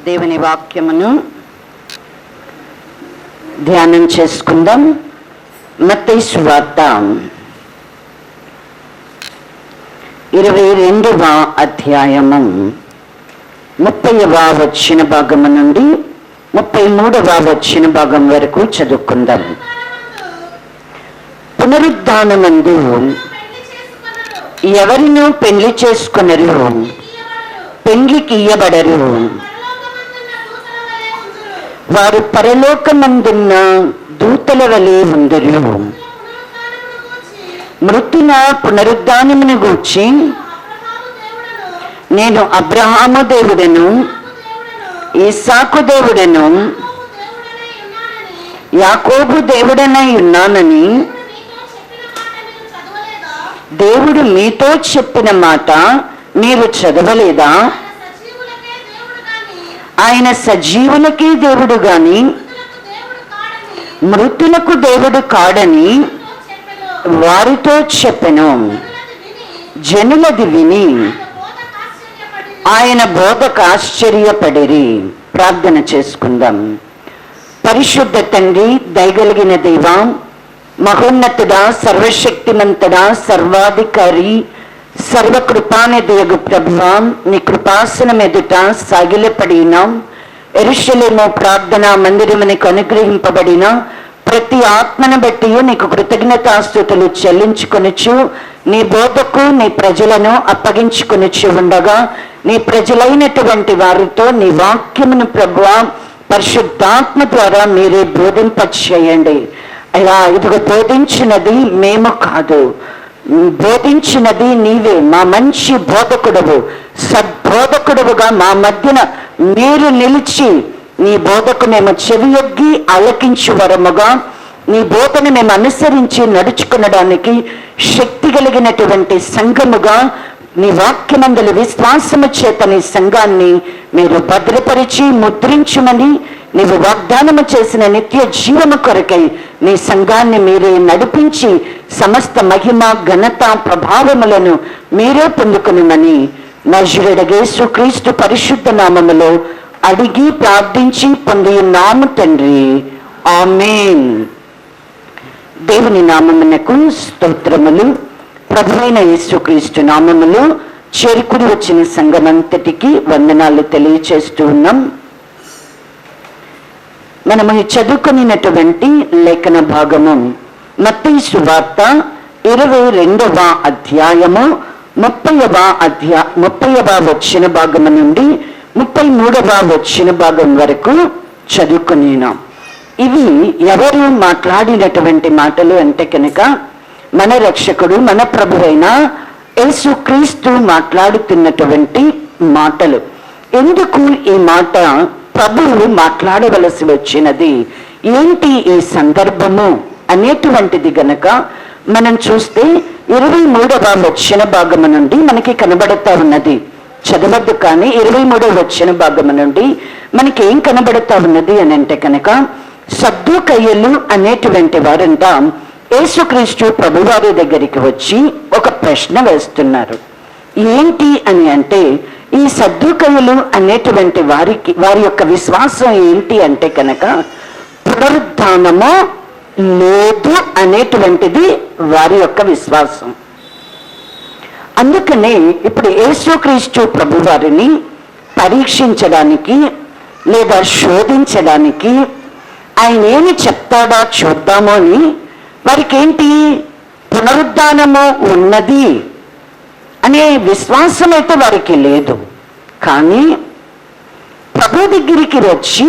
దేవుని వాక్యమును ధ్యానం చేసుకుందాం. మత్తయి సువార్త 22వ అధ్యాయము 30వ వచన భాగము నుండి 33వ వచన భాగం వరకు చదువుకుందాం. పునరుద్ధానమందు ఎవరినూ పెళ్లి చేసుకొనరు, పెండ్లికి ఇయ్యబడరు. వారు పరలోకమందున్న దూతల వలె ఉందరు. మృతుల పునరుద్ధానమును గూర్చి నేను అబ్రహాము దేవుడను, ఇస్సాకు దేవుడను, యాకోబు దేవుడనై ఉన్నానని దేవుడు మీతో చెప్పిన మాట మీరు చదవలేదా? ఆయన సజీవులకే దేవుడు గాని మృతులకు దేవుడు కాడని వారితో చెప్పెను. జనులది విని ఆయన బోధకు ఆశ్చర్యపడిరి. ప్రార్థన చేసుకుందాం. పరిశుద్ధ తండ్రి, దయగలిగిన దేవా, మహోన్నతుడా, సర్వశక్తిమంతుడా, సర్వాధికారి, సర్వకృపానిధియగు ప్రభువా, నీ కృపాసనం ఎదుట సాగిలపడిన యెరూషలేము ప్రార్థనా మందిరమునకు అనుగ్రహింపబడిన ప్రతి ఆత్మను బట్టి నీకు కృతజ్ఞతాస్తుతులు చెల్లించుకొనుచు నీ బోధకు నీ ప్రజలను అప్పగించుకొనుచు ఉండగా, నీ ప్రజలైనటువంటి వారితో నీ వాక్యమును ప్రభువా పరిశుద్ధాత్మ ద్వారా మీరే బోధింపచేయండి. అలా ఇదిగో బోధించినది మేము కాదు, బోధించినది నీవే. మా మంచి బోధకుడవు, సద్బోధకుడవుగా మా మధ్యన మీరు నిలిచి నీ బోధకు మేము చెవియొగ్గి ఆలకించు వరముగా నీ బోధను మేము అనుసరించి నడుచుకునడానికి శక్తి కలిగినటువంటి సంఘముగా నీ వాక్యమందలి విశ్వాసము చేత నీ సంఘాన్ని మీరు భద్రపరిచి ముద్రించుమని నీవు వాగ్దానము చేసిన నిత్య జీవము కొరకై నీ సంఘాన్ని మీరే నడిపించి సమస్త మహిమ ఘనత ప్రభావములను మీరే పొందుకునిమని నజరేయుడైన యేసుక్రీస్తు పరిశుద్ధ నామములో అడిగి ప్రార్థించి పొందియున్నాము తండ్రి, ఆమేన్. దేవుని నామమునకు స్తోత్రములు. ప్రభువైన యేసుక్రీస్తు నామములో చేరుకుని వచ్చిన సంఘమంతటికి వందనాలు తెలియచేస్తూ ఉన్నాం. మనము చదువుకునేటువంటి లేఖన భాగము మత్తయి సువార్త 22వ అధ్యాయము 30వ వచన భాగము నుండి 33వ వచన భాగం వరకు చదువుకునేనాం. ఇవి ఎవరు మాట్లాడినటువంటి మాటలు అంటే కనుక మన రక్షకుడు, మన ప్రభువైన యేసుక్రీస్తు మాట్లాడుతున్నటువంటి మాటలు. ఎందుకు ఈ మాట ప్రభువు మాట్లాడవలసి వచ్చినది, ఏంటి ఈ సందర్భము అనేటువంటిది గనక మనం చూస్తే 23వ వచన భాగము నుండి మనకి కనబడుతూ ఉన్నది. చదవద్దు కానీ 23వ వచన భాగము నుండి మనకి ఏం కనబడుతూ ఉన్నది అని అంటే కనుక సద్దూకయ్యులు అనేటువంటి వారంతా యేసుక్రీస్తు ప్రభువారి దగ్గరికి వచ్చి ఒక ప్రశ్న వేస్తున్నారు. ఏంటి అని అంటే, ఈ సద్దూకయ్యులు అనేటువంటి వారి యొక్క విశ్వాసం ఏంటి అంటే కనుక పునరుద్ధానము లేదు అనేటువంటిది వారి యొక్క విశ్వాసం. అందుకనే ఇప్పుడు యేసుక్రీస్తు ప్రభువారిని పరీక్షించడానికి లేదా శోధించడానికి ఆయన ఏమి చెప్తాడా చూద్దామో అని వారికి ఏంటి, పునరుద్ధానము ఉన్నది అనే విశ్వాసం అయితే వారికి లేదు. కానీ ప్రభు దగ్గరికి వచ్చి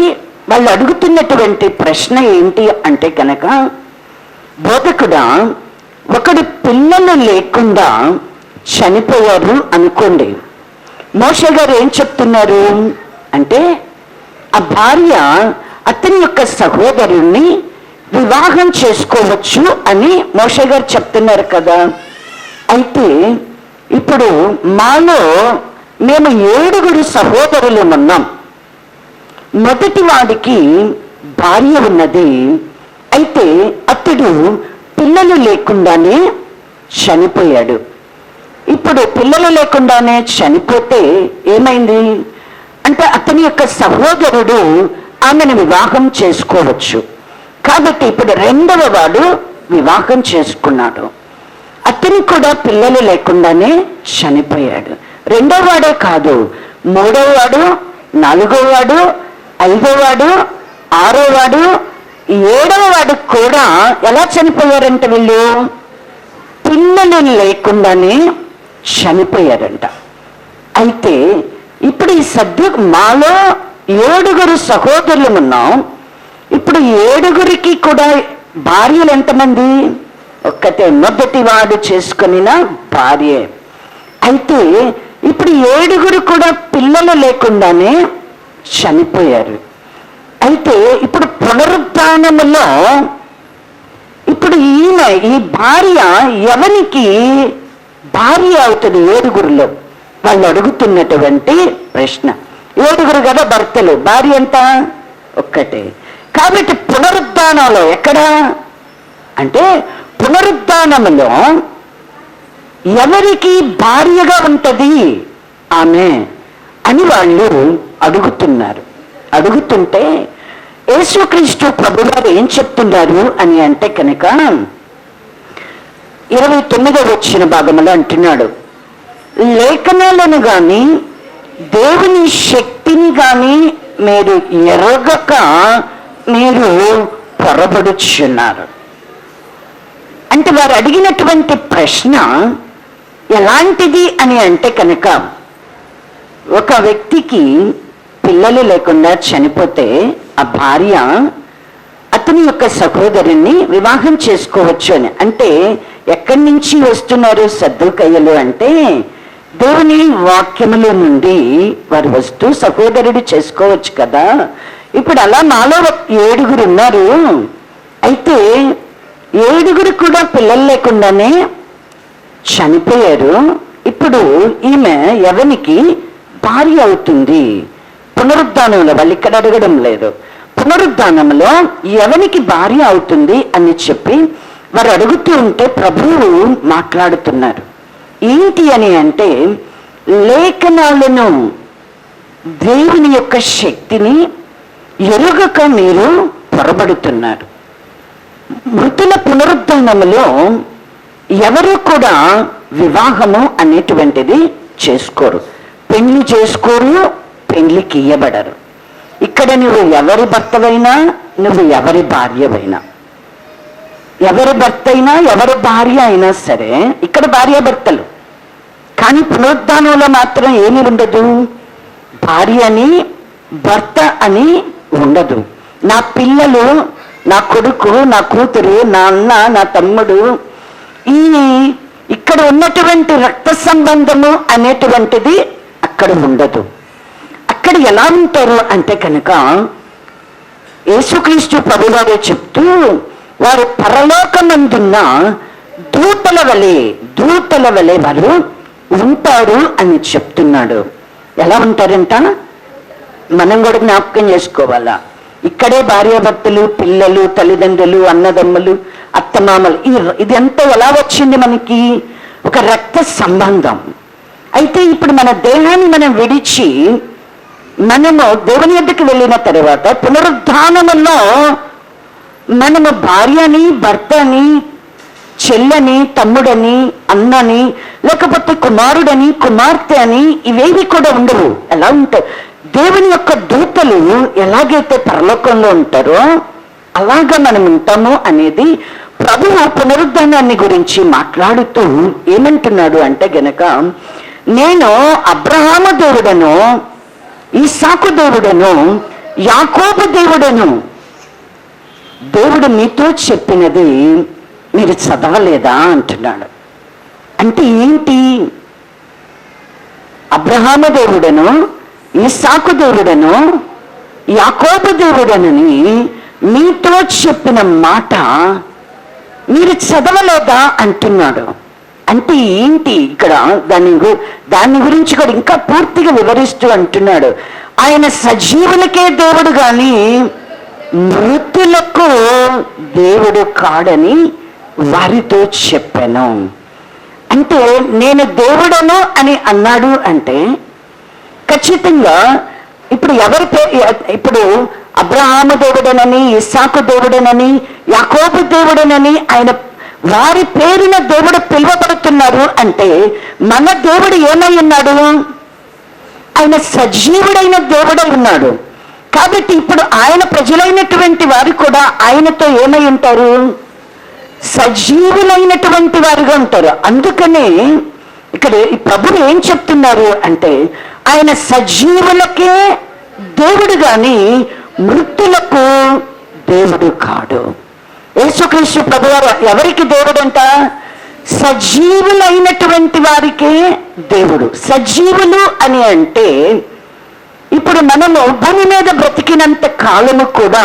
వాళ్ళు అడుగుతున్నటువంటి ప్రశ్న ఏంటి అంటే కనుక, బోధకుడా, ఒకడు పిల్లలు లేకుండా చనిపోయారు అనుకోండి, మోషే గారు ఏం చెప్తున్నారు అంటే ఆ భార్య అతని యొక్క సహోదరుణ్ణి వివాహం చేసుకోవచ్చు అని మోషే గారు చెప్తున్నారు కదా. అయితే ఇప్పుడు మాలో మేము 7 సహోదరులు ఉన్నాం. మొదటి వాడికి భార్య ఉన్నది. అయితే అతడు పిల్లలు లేకుండానే చనిపోయాడు. ఇప్పుడు పిల్లలు లేకుండానే చనిపోతే ఏమైంది అంటే అతని యొక్క సహోదరుడు ఆమెను వివాహం చేసుకోవచ్చు. కాబట్టి ఇప్పుడు రెండవ వాడు వివాహం చేసుకున్నాడు. అతనికి కూడా పిల్లలు లేకుండానే చనిపోయాడు. రెండవ వాడే కాదు, మూడవ వాడు, నాలుగో వాడు, ఐదో వాడు, ఆరో వాడు, ఏడవ వాడు కూడా ఎలా చనిపోయారంట? వీళ్ళు పిల్లలు లేకుండానే చనిపోయారంట. అయితే ఇప్పుడు ఈ మాలో 7 సహోదరులు ఉన్నాం. ఇప్పుడు 7 కూడా భార్యలు ఎంతమంది? ఒక్కటే, మొదటి వాడు చేసుకున్న భార్యే. అయితే ఇప్పుడు 7 కూడా పిల్లలు లేకుండానే చనిపోయారు. అయితే ఇప్పుడు పునరుద్ధానములో ఇప్పుడు ఈ భార్య ఎవరికి భార్య అవుతుంది? 7 వాళ్ళు అడుగుతున్నటువంటి ప్రశ్న. 7 కదా భర్తలు, భార్య ఎంత? ఒక్కటే. కాబట్టి పునరుద్ధానంలో ఎక్కడ అంటే పునరుద్ధానంలో ఎవరికి భార్యగా ఉంటది ఆమె అని వాళ్ళు అడుగుతున్నారు. అడుగుతుంటే యేసుక్రీస్తు ప్రభువారు ఏం చెప్తున్నారు అని అంటే కనుక 29వ వచ్చిన భాగంలో అంటున్నాడు, లేఖనాలను గాని దేవుని శక్తిని గాని మీరు ఎరగక మీరు పొరబడుచున్నారు. అంటే వారు అడిగినటువంటి ప్రశ్న ఎలాంటిది అని అంటే కనుక, ఒక వ్యక్తికి పిల్లలు లేకుండా చనిపోతే ఆ భార్య అతని యొక్క సహోదరుని వివాహం చేసుకోవచ్చు అని. అంటే ఎక్కడి నుంచి వస్తున్నారు సద్దూకయ్యలు అంటే దేవుని వాక్యముల నుండి వారు వస్తూ సహోదరుడు చేసుకోవచ్చు కదా. ఇప్పుడు అలా నాలో 7 ఉన్నారు. అయితే 7 కూడా పిల్లలు లేకుండానే చనిపోయారు. ఇప్పుడు ఈమె ఎవరికి భార్య అవుతుంది? పునరుద్ధానంలో వాళ్ళు ఇక్కడ అడగడం లేదు, పునరుద్ధానంలో ఎవరికి భార్య అవుతుంది అని చెప్పి వారు అడుగుతూ ఉంటే ప్రభువు మాట్లాడుతున్నారు. ఏంటి అని అంటే, లేఖనాలను దేవుని యొక్క శక్తిని ఎరుగక మీరు పొరబడుతున్నారు. మృతుల పునరుద్ధానములో ఎవరు కూడా వివాహము అనేటువంటిది చేసుకోరు, పెళ్లి చేసుకోరు, పెళ్లికి ఇయ్యబడరు. ఇక్కడ నువ్వు ఎవరి భర్తవైనా, నువ్వు ఎవరి భార్యవైనా, ఎవరి భర్త అయినా ఎవరి భార్య అయినా సరే ఇక్కడ భార్యాభర్తలు. కానీ పునరుద్ధానంలో మాత్రం ఏమి ఉండదు, భార్య అని భర్త అని ఉండదు. నా పిల్లలు, నా కొడుకు, నా కూతురు, నా అన్న, నా తమ్ముడు, ఈ ఇక్కడ ఉన్నటువంటి రక్త సంబంధము అనేటువంటిది అక్కడ ఉండదు. అక్కడ ఎలా ఉంటారు అంటే కనుక యేసుక్రీస్తు ప్రభువారు చెప్తూ, వారు పరలోకమందున్న దూతల వలె వారు ఉంటారు అని చెప్తున్నాడు. ఎలా ఉంటారంట? మనం కూడా జ్ఞాపకం చేసుకోవాలా. ఇక్కడే భార్యాభర్తలు, పిల్లలు, తల్లిదండ్రులు, అన్నదమ్ములు, అత్తమామలు, ఇదంతా ఎలా వచ్చింది మనకి? ఒక రక్త సంబంధం. అయితే ఇప్పుడు మన దేహాన్ని మనం విడిచి మనము దేవుని యొద్దకు వెళ్ళిన తర్వాత పునరుద్ధానములో మనము భార్యని, భర్తని, చెల్లని, తమ్ముడని, అన్నని, లేకపోతే కుమారుడని, కుమార్తె అని ఇవేవి కూడా ఉండవు. ఎలా ఉంటాయి? దేవుని యొక్క దూతలు ఎలాగైతే పరలోకంలో ఉంటారో అలాగా మనం ఉంటాము అనేది ప్రభువు పునరుద్ధానాన్ని గురించి మాట్లాడుతూ ఏమంటున్నాడు అంటే గనక, నేను అబ్రహాము దేవుడను, ఇస్సాకు దేవుడను, యాకోబు దేవుడను. దేవుడు మీతో చెప్పినది మీరు చదవలేదా అంటున్నాడు. అంటే ఏంటి? అబ్రహాము దేవుడను, ఇస్సాకు దేవుడను, యాకోబు దేవుడనని మీతో చెప్పిన మాట మీరు చదవలేదా అంటున్నాడు. అంటే ఏంటి? ఇక్కడ దాని గురించి కూడా ఇంకా పూర్తిగా వివరిస్తూ అంటున్నాడు, ఆయన సజీవులకే దేవుడు గాని మృతులకు దేవుడు కాడని వారితో చెప్పాను. అంటే నేను దేవుడను అని అన్నాడు అంటే ఖచ్చితంగా ఇప్పుడు ఇప్పుడు అబ్రహాము దేవుడనని, ఇస్సాకు దేవుడనని, యాకోబు దేవుడనని ఆయన వారి పేరున దేవుడు పిలువబడుతున్నారు అంటే మన దేవుడు ఏమై ఉన్నాడు? ఆయన సజీవుడైన దేవుడై ఉన్నాడు. కాబట్టి ఇప్పుడు ఆయన ప్రజలైనటువంటి వారు కూడా ఆయనతో ఏమై ఉంటారు? సజీవులైనటువంటి వారుగా ఉంటారు. అందుకనే ఇక్కడ ఈ ప్రభువు ఏం చెప్తున్నారు అంటే ఆయన సజీవులకే దేవుడు గాని మృతులకు దేవుడు కాడు. యేసుక్రీస్తు ప్రభువారు ఎవరికి దేవుడంట? సజీవులైనటువంటి వారికే దేవుడు. సజీవులు అని అంటే ఇప్పుడు మనము భూమి మీద బ్రతికినంత కాలము కూడా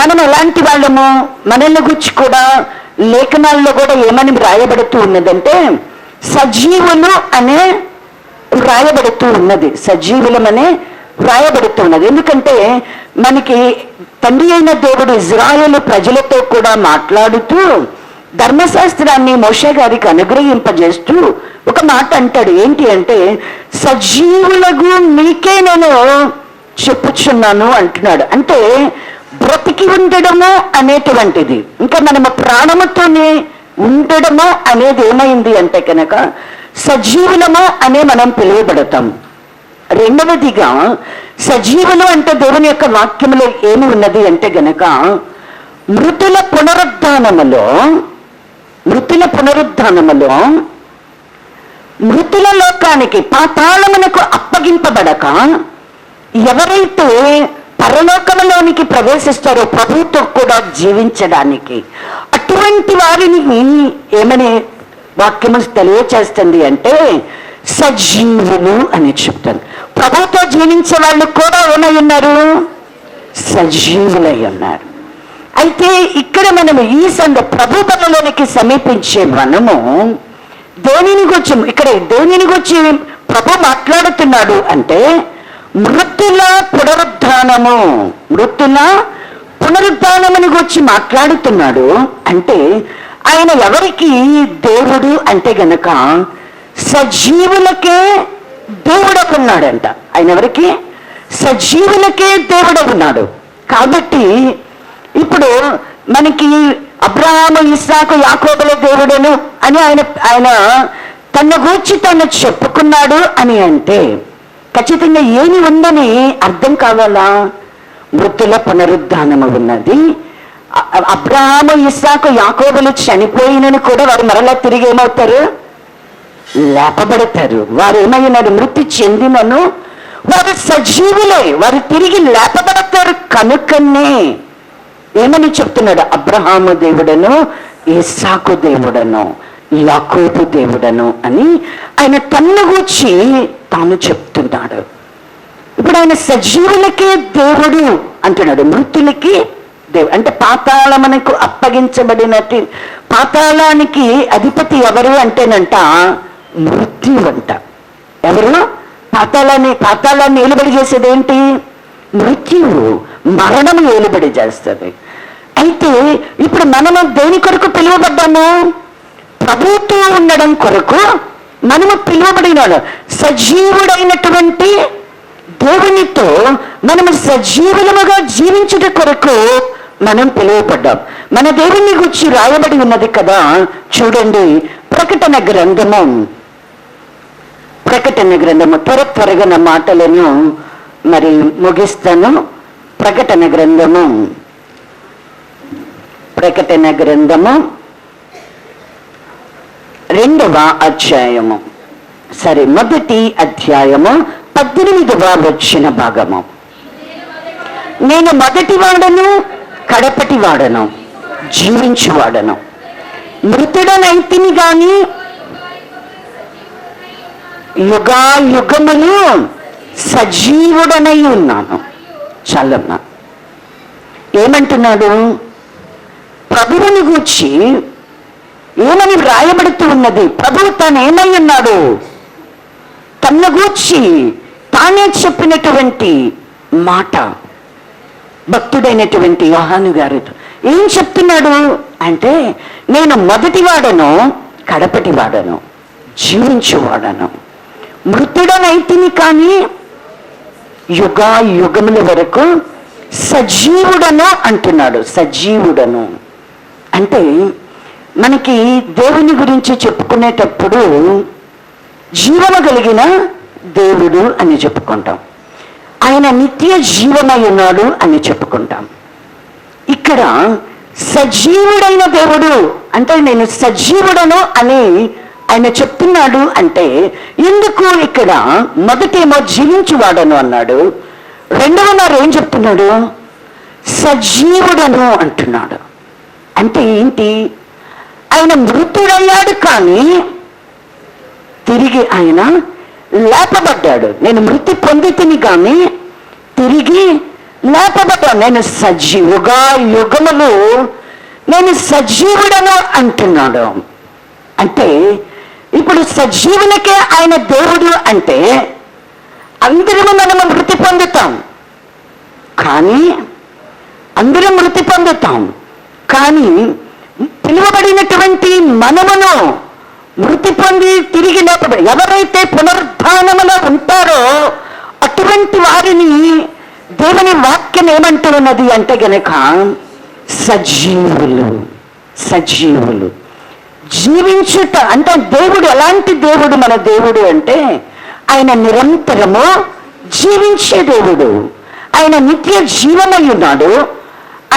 మనం ఎలాంటి వాళ్ళము? మనల్ని గురించి కూడా లేఖనాల్లో కూడా ఏమని వ్రాయబడుతూ ఉన్నదంటే సజీవులు అనే వ్రాయబడుతూ ఉన్నది. సజీవులమనే వ్రాయబడుతూ ఉన్నది. ఎందుకంటే మనకి తండ్రి అయిన దేవుడు ఇజ్రాయేలు ప్రజలతో కూడా మాట్లాడుతూ ధర్మశాస్త్రాన్ని మోషే గారికి అనుగ్రహింపజేస్తూ ఒక మాట అంటాడు. ఏంటి అంటే సజీవులకు మీకే నేను చెప్పుచున్నాను అంటున్నాడు. అంటే బ్రతికి ఉండడము అనేటువంటిది, ఇంకా మనము ప్రాణముతోనే ఉండడము అనేది ఏమైంది అంటే కనుక సజీవులము అనే మనం పిలువబడతాం. రెండవదిగా సజీవులు అంటే దేవుని యొక్క వాక్యములో ఏమి ఉన్నది అంటే గనక మృతుల పునరుద్ధానములో మృతుల లోకానికి పాతాళమునకు అప్పగింపబడక ఎవరైతే పరలోకములోనికి ప్రవేశిస్తారో ప్రభుతో కూడా జీవించడానికి, అటువంటి వారిని ఏమని వాక్యము తెలియచేస్తుంది అంటే సజీవులు అని చెప్తాను. ప్రభుతో జీవించే వాళ్ళు కూడా ఏమై ఉన్నారు? సజీవులై ఉన్నారు. అయితే ఇక్కడ మనము ఈ ప్రభు బలలోనికి సమీపించే మనము దేనిని గురించి ఇక్కడ దేనిని గురించి ప్రభు మాట్లాడుతున్నాడు అంటే మృతుల పునరుద్ధానముని గురించి మాట్లాడుతున్నాడు. అంటే ఆయన ఎవరికి దేవుడు అంటే గనక సజీవులకే దేవుడవున్నాడంట. ఆయన ఎవరికి? సజీవులకే దేవుడవున్నాడు. కాబట్టి ఇప్పుడు మనకి అబ్రహాము, ఇస్సాకు, యాకోబుల దేవుడను అని ఆయన తన గూర్చి తను చెప్పుకున్నాడు అని అంటే ఖచ్చితంగా ఏమి ఉందని అర్థం కావాలా? మృతుల పునరుద్ధానము ఉన్నది. అబ్రహాము, ఇస్సాకు, యాకోబులు చనిపోయినని కూడా వారు మరలా తిరిగి ఏమవుతారు? లేపబడతారు. వారు ఏమైనారు? మృతి చెందినను వారు సజీవులే, వారు తిరిగి లేపబడతారు. కనుకనే ఏమని చెప్తున్నాడు? అబ్రహాము దేవుడను, ఇస్సాకు దేవుడను, యాకోబు దేవుడను అని ఆయన తన్ను గూర్చి తాను చెప్తున్నాడు. ఇప్పుడు ఆయన సజీవులకే దేవుడు అంటున్నాడు, మృతులకి దేవుడు అంటే పాతాళమునకు అప్పగించబడినట్టు. పాతాళానికి అధిపతి ఎవరు అంటేనంట మృత్యు అంట. ఎవరు? పాతాళాన్ని ఏలుబడి చేసేది ఏంటి? మృత్యువు, మరణము ఏలుబడి చేస్తుంది. అయితే ఇప్పుడు మనము దేని కొరకు పిలువబడ్డాము? ప్రభుతో ఉండడం కొరకు మనము పిలువబడినాడు. సజీవుడైనటువంటి దేవునితో మనము సజీవులముగా జీవించుట కొరకు మనం పిలువబడ్డాం. మన దేవుని గురించి రాయబడి ఉన్నది కదా, చూడండి. ప్రకటన గ్రంథము త్వరగా నా మాటలను మరి ముగిస్తాను. ప్రకటన గ్రంథము 2వ అధ్యాయము, మొదటి అధ్యాయము 18వ వచ్చిన భాగము. నేను మొదటి వాడను, కడపటి వాడను, జీవించువాడను, మృతుడనైతిని గాని యుగాయుగములు సజీవుడనై ఉన్నాను. చాలమ్మా. ఏమంటున్నాడు? ప్రభువుని గూర్చి ఏమని వ్రాయబడుతూ ఉన్నది? ప్రభువు తాను ఏమై ఉన్నాడు? తన గూర్చి తానే చెప్పినటువంటి మాట భక్తుడైనటువంటి యోహాను గారు ఏం చెప్తున్నాడు అంటే నేను మొదటి వాడను, కడపటి వాడను, జీవించువాడను, మృతుడనైతిని కానీ యుగముల వరకు సజీవుడను అంటున్నాడు. సజీవుడను అంటే మనకి దేవుని గురించి చెప్పుకునేటప్పుడు జీవము కలిగిన దేవుడు అని చెప్పుకుంటాం, ఆయన నిత్య జీవమై ఉన్నాడు అని చెప్పుకుంటాం. ఇక్కడ సజీవుడైన దేవుడు అంటే నేను సజీవుడను అని ఆయన చెప్తున్నాడు. అంటే ఎందుకు ఇక్కడ మొదటేమో జీవించువాడను అన్నాడు, రెండవ నారు ఏం చెప్తున్నాడు? సజీవుడను అంటున్నాడు. అంటే ఏంటి? ఆయన మృతుడయ్యాడు కానీ తిరిగి ఆయన లేపబడ్డాడు. నేను మృతి పొందితిని కానీ తిరిగి లేపబడ్డాను. నేను యుగములు నేను సజీవుడను అంటున్నాడు. అంటే ఇప్పుడు సజీవులకే ఆయన దేవుడు అంటే అందరము మనము మృతి పొందుతాం, కానీ అందరం మృతి పొందుతాం, కానీ పిలువబడినటువంటి మనమును మృతి పొంది తిరిగి లేపబడి ఎవరైతే పునరుద్ధానములో ఉంటారో అటువంటి వారిని దేవుని వాక్యం ఏమంటూ ఉన్నది అంటే గనక సజీవులు. సజీవులు జీవించుట అంటే దేవుడు ఎలాంటి దేవుడు? మన దేవుడు అంటే ఆయన నిరంతరము జీవించే దేవుడు, ఆయన నిత్య జీవమై ఉన్నాడు,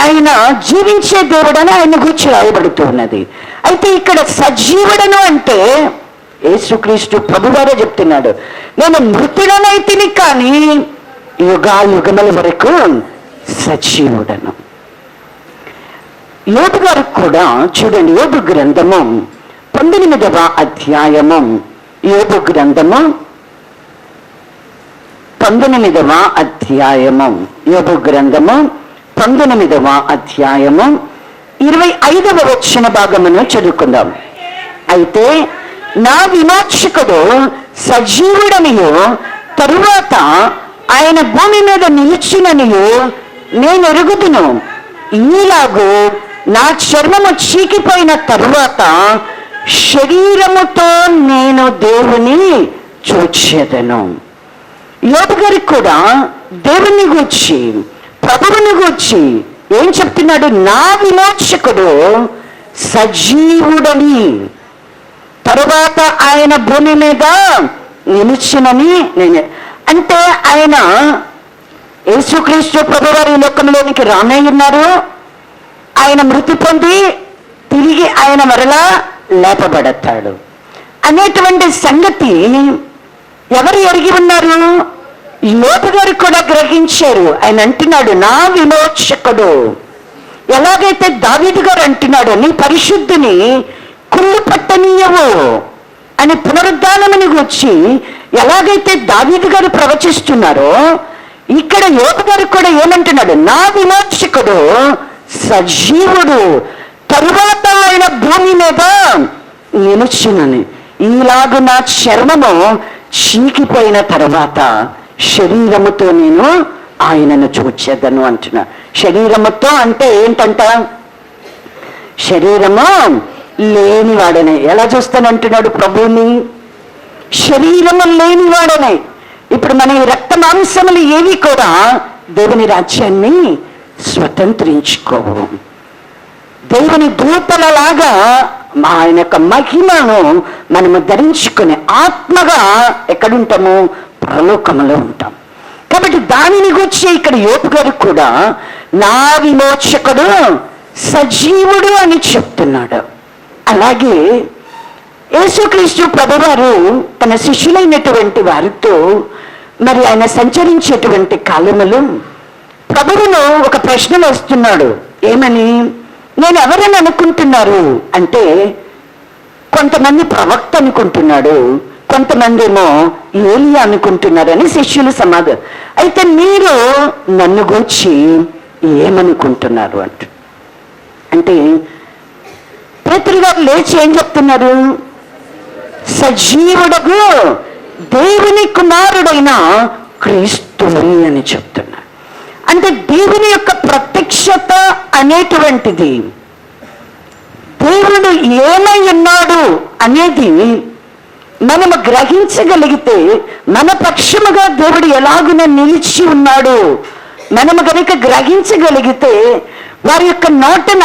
ఆయన జీవించే దేవుడు అని ఆయన గురించి రాయబడుతూ ఉన్నది. అయితే ఇక్కడ సజీవుడను అంటే యేసుక్రీస్తు ప్రభువారే చెప్తున్నాడు, నేను మృతుడనైతిని కానీ యుగముల వరకు సజీవుడను. యోబు గారు కూడా చూడండి, యోబు గ్రంథము 19వ అధ్యాయము, యోబు గ్రంథము 19వ అధ్యాయము, యోబు గ్రంథము 19వ అధ్యాయము 25వ వచన భాగమును చదువుకుందాం. అయితే నా విమోచకుడు సజీవుడనియు తరువాత ఆయన భూమి మీద నిలిచిననియు నేను ఎరుగుదును. ఈలాగు నా చర్మము చీకిపోయిన తరువాత శరీరముతో నేను దేవుని చూచెదను. యోబు గారికి కూడా దేవుని గూర్చి ప్రభువుని గూర్చి ఏం చెప్తున్నాడు? నా విమోచకుడు సజీవుడని తరువాత ఆయన భూమి మీద నిలిచినని నేను అంటే ఆయన యేసుక్రీస్తు ప్రభువారు ఈ లోకంలోనికి రానై ఉన్నారు. ఆయన మృతి పొంది తిరిగి ఆయన మరలా లేపబడతాడు అనేటువంటి సంగతి ఎవరు ఎరిగి ఉన్నారు? యోబు గారు కూడా గ్రహించారు. ఆయన అంటున్నాడు నా విమోచకుడు. ఎలాగైతే దావీదు గారు అంటున్నాడు, నీ పరిశుద్ధిని కుళ్ళు పట్టనీయవు అని పునరుద్ధానముని గురించి ఎలాగైతే దావీదు గారు ప్రవచిస్తున్నారో, ఇక్కడ యోబు గారు కూడా ఏమంటున్నాడు? నా విమోచకుడు సజీవుడు తరువాత ఆయన భూమి మీద నిలుచునని. ఈలాగ నా చర్మము చీకిపోయిన తర్వాత శరీరముతో నేను ఆయనను చూచేదను అంటున్నా. శరీరముతో అంటే ఏంటంట? శరీరము లేనివాడనే. ఎలా చూస్తానంటున్నాడు ప్రభువుని? శరీరము లేనివాడనే. ఇప్పుడు మన ఈ రక్త మాంసములు ఏవి కూడా దేవుని రాజ్యాన్ని స్వతంత్రించుకోవు. దేవుని దూతలలాగా ఆయన యొక్క మహిమను మనము ధరించుకుని ఆత్మగా ఎక్కడుంటాము? పరలోకములో ఉంటాం. కాబట్టి దానిని గురించి ఇక్కడ యోబు గారు కూడా నా విమోచకుడు సజీవుడు అని చెప్తున్నాడు. అలాగే యేసుక్రీస్తు ప్రభువారు తన శిష్యులైనటువంటి వారితో మరి ఆయన సంచరించేటువంటి కాలములు ప్రభువును ఒక ప్రశ్న వేస్తున్నాడు. ఏమని? నేను ఎవరని అనుకుంటున్నారు అంటే కొంతమంది ప్రవక్త అనుకుంటున్నాడు, కొంతమంది ఏమో ఏలియా అనుకుంటున్నారని శిష్యులు సమాధానం. అయితే మీరు నన్ను గూర్చి ఏమనుకుంటున్నారు అంటే పేతురు గారు లేచి ఏం చెప్తున్నారు? సజీవుడగు దేవుని కుమారుడైన క్రీస్తుని అని చెప్తున్నారు. అంటే దేవుని యొక్క ప్రత్యక్షత అనేటువంటిది, దేవుడు ఏమై ఉన్నాడు అనేది మనము గ్రహించగలిగితే మన పక్షముగా దేవుడు ఎలాగున నిలిచి ఉన్నాడు మనము గనుక గ్రహించగలిగితే వారి యొక్క నోటన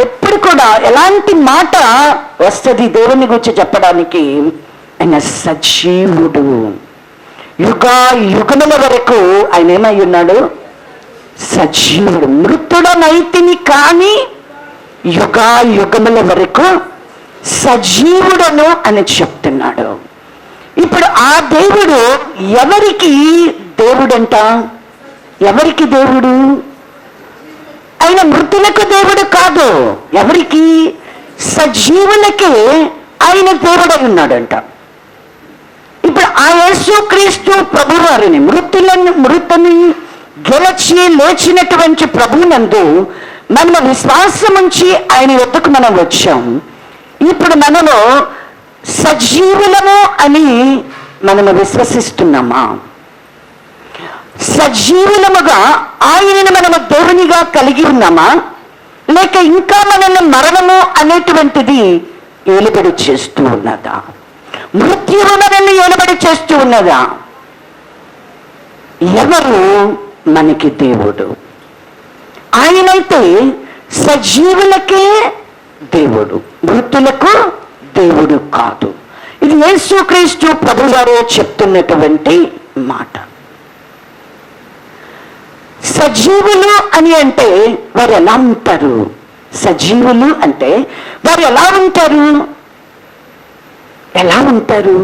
ఎప్పుడు కూడా ఎలాంటి మాట వస్తుంది దేవుని గురించి చెప్పడానికి? ఆయన సజీవుడు. యుగముల వరకు ఆయన ఏమై ఉన్నాడు? సజీవుడు. మృతుడనైతిని కానీ యుగముల వరకు సజీవుడను అని చెప్తున్నాడు. ఇప్పుడు ఆ దేవుడు ఎవరికి దేవుడంట? ఎవరికి దేవుడు? ఆయన మృతులకు దేవుడు కాదు. ఎవరికి? సజీవులకే ఆయన దేవుడై ఉన్నాడంట. ఇప్పుడు ఆ యేసుక్రీస్తు ప్రభువారిని మృతుని గెలిచి లేచినటువంటి ప్రభువునందు మనము విశ్వాసముంచి ఆయన యొద్దకు మనం వచ్చాం. ఇప్పుడు మనము సజీవులము అని మనము విశ్వసిస్తున్నామా? సజీవులముగా ఆయనను మనము దేవునిగా కలిగి ఉన్నామా? లేక ఇంకా మనల్ని మరణము అనేటువంటిది ఏలుబడి చేస్తూ ఉన్నదా? మృత్యువు మనల్ని ఏలుబడి చేస్తూ ఉన్నదా? ఎవరు మనకి దేవుడు? ఆయనైతే సజీవులకే దేవుడు, మృతులకు దేవుడు కాదు. ఇది యేసుక్రీస్తు ప్రభువారే చెప్తున్నటువంటి మాట. సజీవులు అని అంటే వారు ఎలా ఉంటారు? సజీవులు అంటే వారు ఎలా ఉంటారు? ఎలా ఉంటారు?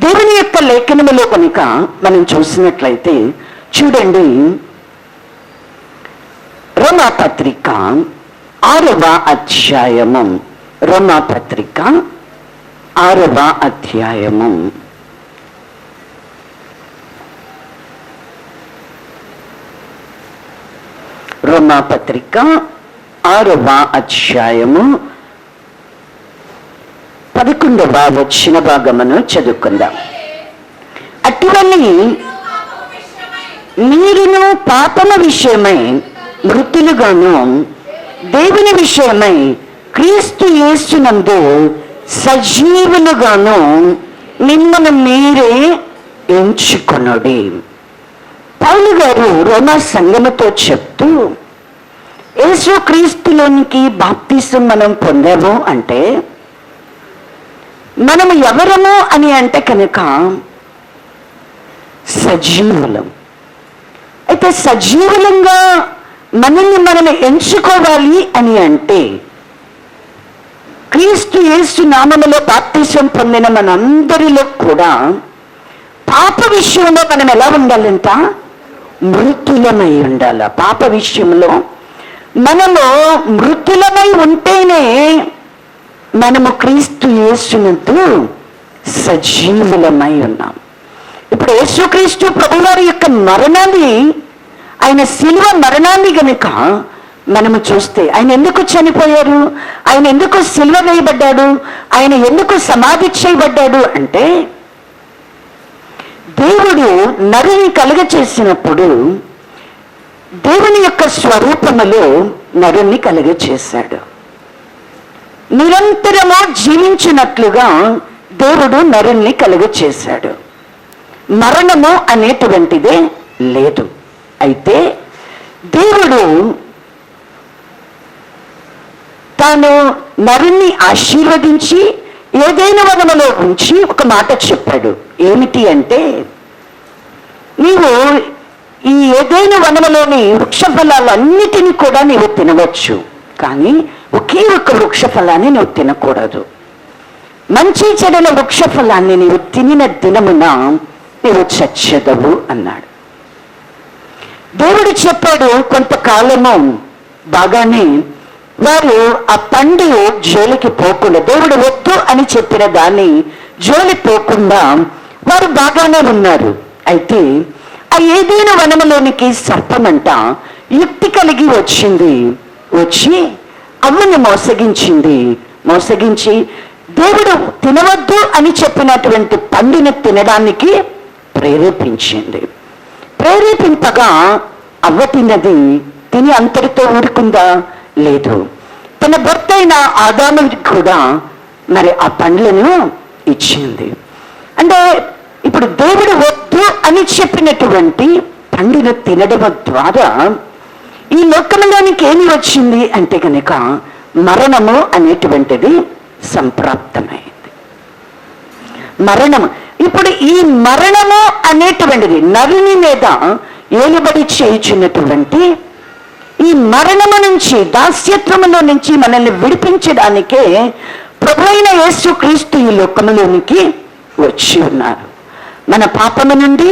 దేవుని యొక్క లేఖనములో కనుక మనం చూసినట్లయితే చూడండి, రోమాపత్రిక 6వ అధ్యాయము, రోమాపత్రిక 6వ అధ్యాయము రోమాపత్రిక 6వ అధ్యాయము 11వ వచన భాగమును చదువుకుందాం. అటువని మీరును పాపము విషయమై మృతులుగాను దేవుని విషయమై క్రీస్తు యేసునందు సజీవులుగాను మిమ్మల్ని మీరే ఎంచుకొనుడి. పౌలు గారు రోమా సంఘముతో చెప్తూ, యేసుక్రీస్తులోనికి బాప్తిసం మనం పొందాము అంటే మనము ఎవరము అని అంటే కనుక సజీవులం. అయితే సజీవులంగా మనల్ని మనం ఎంచుకోవాలి అని అంటే క్రీస్తు యేసు నామములో బాప్తిసం పొందిన మనందరిలో కూడా పాప విషయంలో మనం ఎలా ఉండాలంట? మృతులమై ఉండాల. పాప విషయంలో మనము మృతులమై ఉంటేనే మనము క్రీస్తు యేసునందు సజీవులమై ఉన్నాం. ఇప్పుడు యేసుక్రీస్తు ప్రభువారి యొక్క మరణాన్ని, ఆయన శిలువ మరణాన్ని గనుక మనము చూస్తే ఆయన ఎందుకు చనిపోయారు, ఆయన ఎందుకు శిలువ వేయబడ్డాడు, ఆయన ఎందుకు సమాధి చేయబడ్డాడు అంటే దేవుడు నరుని కలుగచేసినప్పుడు దేవుని యొక్క స్వరూపములో నరుణ్ణి కలుగచేశాడు. నిరంతరము జీవించినట్లుగా దేవుడు నరుణ్ణి కలుగచేశాడు. మరణము అనేటువంటిదే లేదు. అయితే దేవుడు తాను నరుణ్ణి ఆశీర్వదించి ఏదైనా వనములో ఉంచి ఒక మాట చెప్పాడు. ఏమిటి అంటే, నీవు ఈ ఏదైనా వనములోని వృక్ష ఫలాలన్నిటినీ కూడా నీవు తినవచ్చు, కానీ ఒకే ఒక వృక్ష ఫలాన్ని నువ్వు తినకూడదు. మంచి చెడుల వృక్ష ఫలాన్ని నీవు తినిన దినమున నీవు చచ్చెదవు అన్నాడు. దేవుడు చెప్పాడు. కొంతకాలము బాగానే వారు ఆ పండు జోలికి పోకుండా, దేవుడు వద్దు అని చెప్పిన దాన్ని జోలి పోకుండా వారు బాగానే ఉన్నారు. అయితే ఆ ఏదైనా వనములోనికి సర్పమంట యుక్తి కలిగి వచ్చింది. వచ్చి అమ్మని మోసగించి దేవుడు తినవద్దు అని చెప్పినటువంటి పండుని తినడానికి ప్రేరేపించింది. ప్రేరేపింపగా అవ్వ తిన్నది. తిని అంతటితో ఊరుకుందా? లేదు. తన భర్త అయిన ఆదాముకి కూడా మరి ఆ పండ్లను ఇచ్చింది. అంటే ఇప్పుడు దేవుడు వద్దు అని చెప్పినటువంటి పండును తినడం ద్వారా ఈ లోకంలోనికి ఏమి వచ్చింది అంటే కనుక మరణము అనేటువంటిది సంప్రాప్తమైంది. మరణము. ఇప్పుడు ఈ మరణము అనేటువంటిది నరుని మీద ఏలుబడి చేయుచున్నటువంటి ఈ మరణము నుంచి, దాస్యత్వములో నుంచి మనల్ని విడిపించడానికే ప్రభువైన యేసుక్రీస్తు ఈ లోకములోనికి వచ్చి ఉన్నారు. మన పాపము నుండి,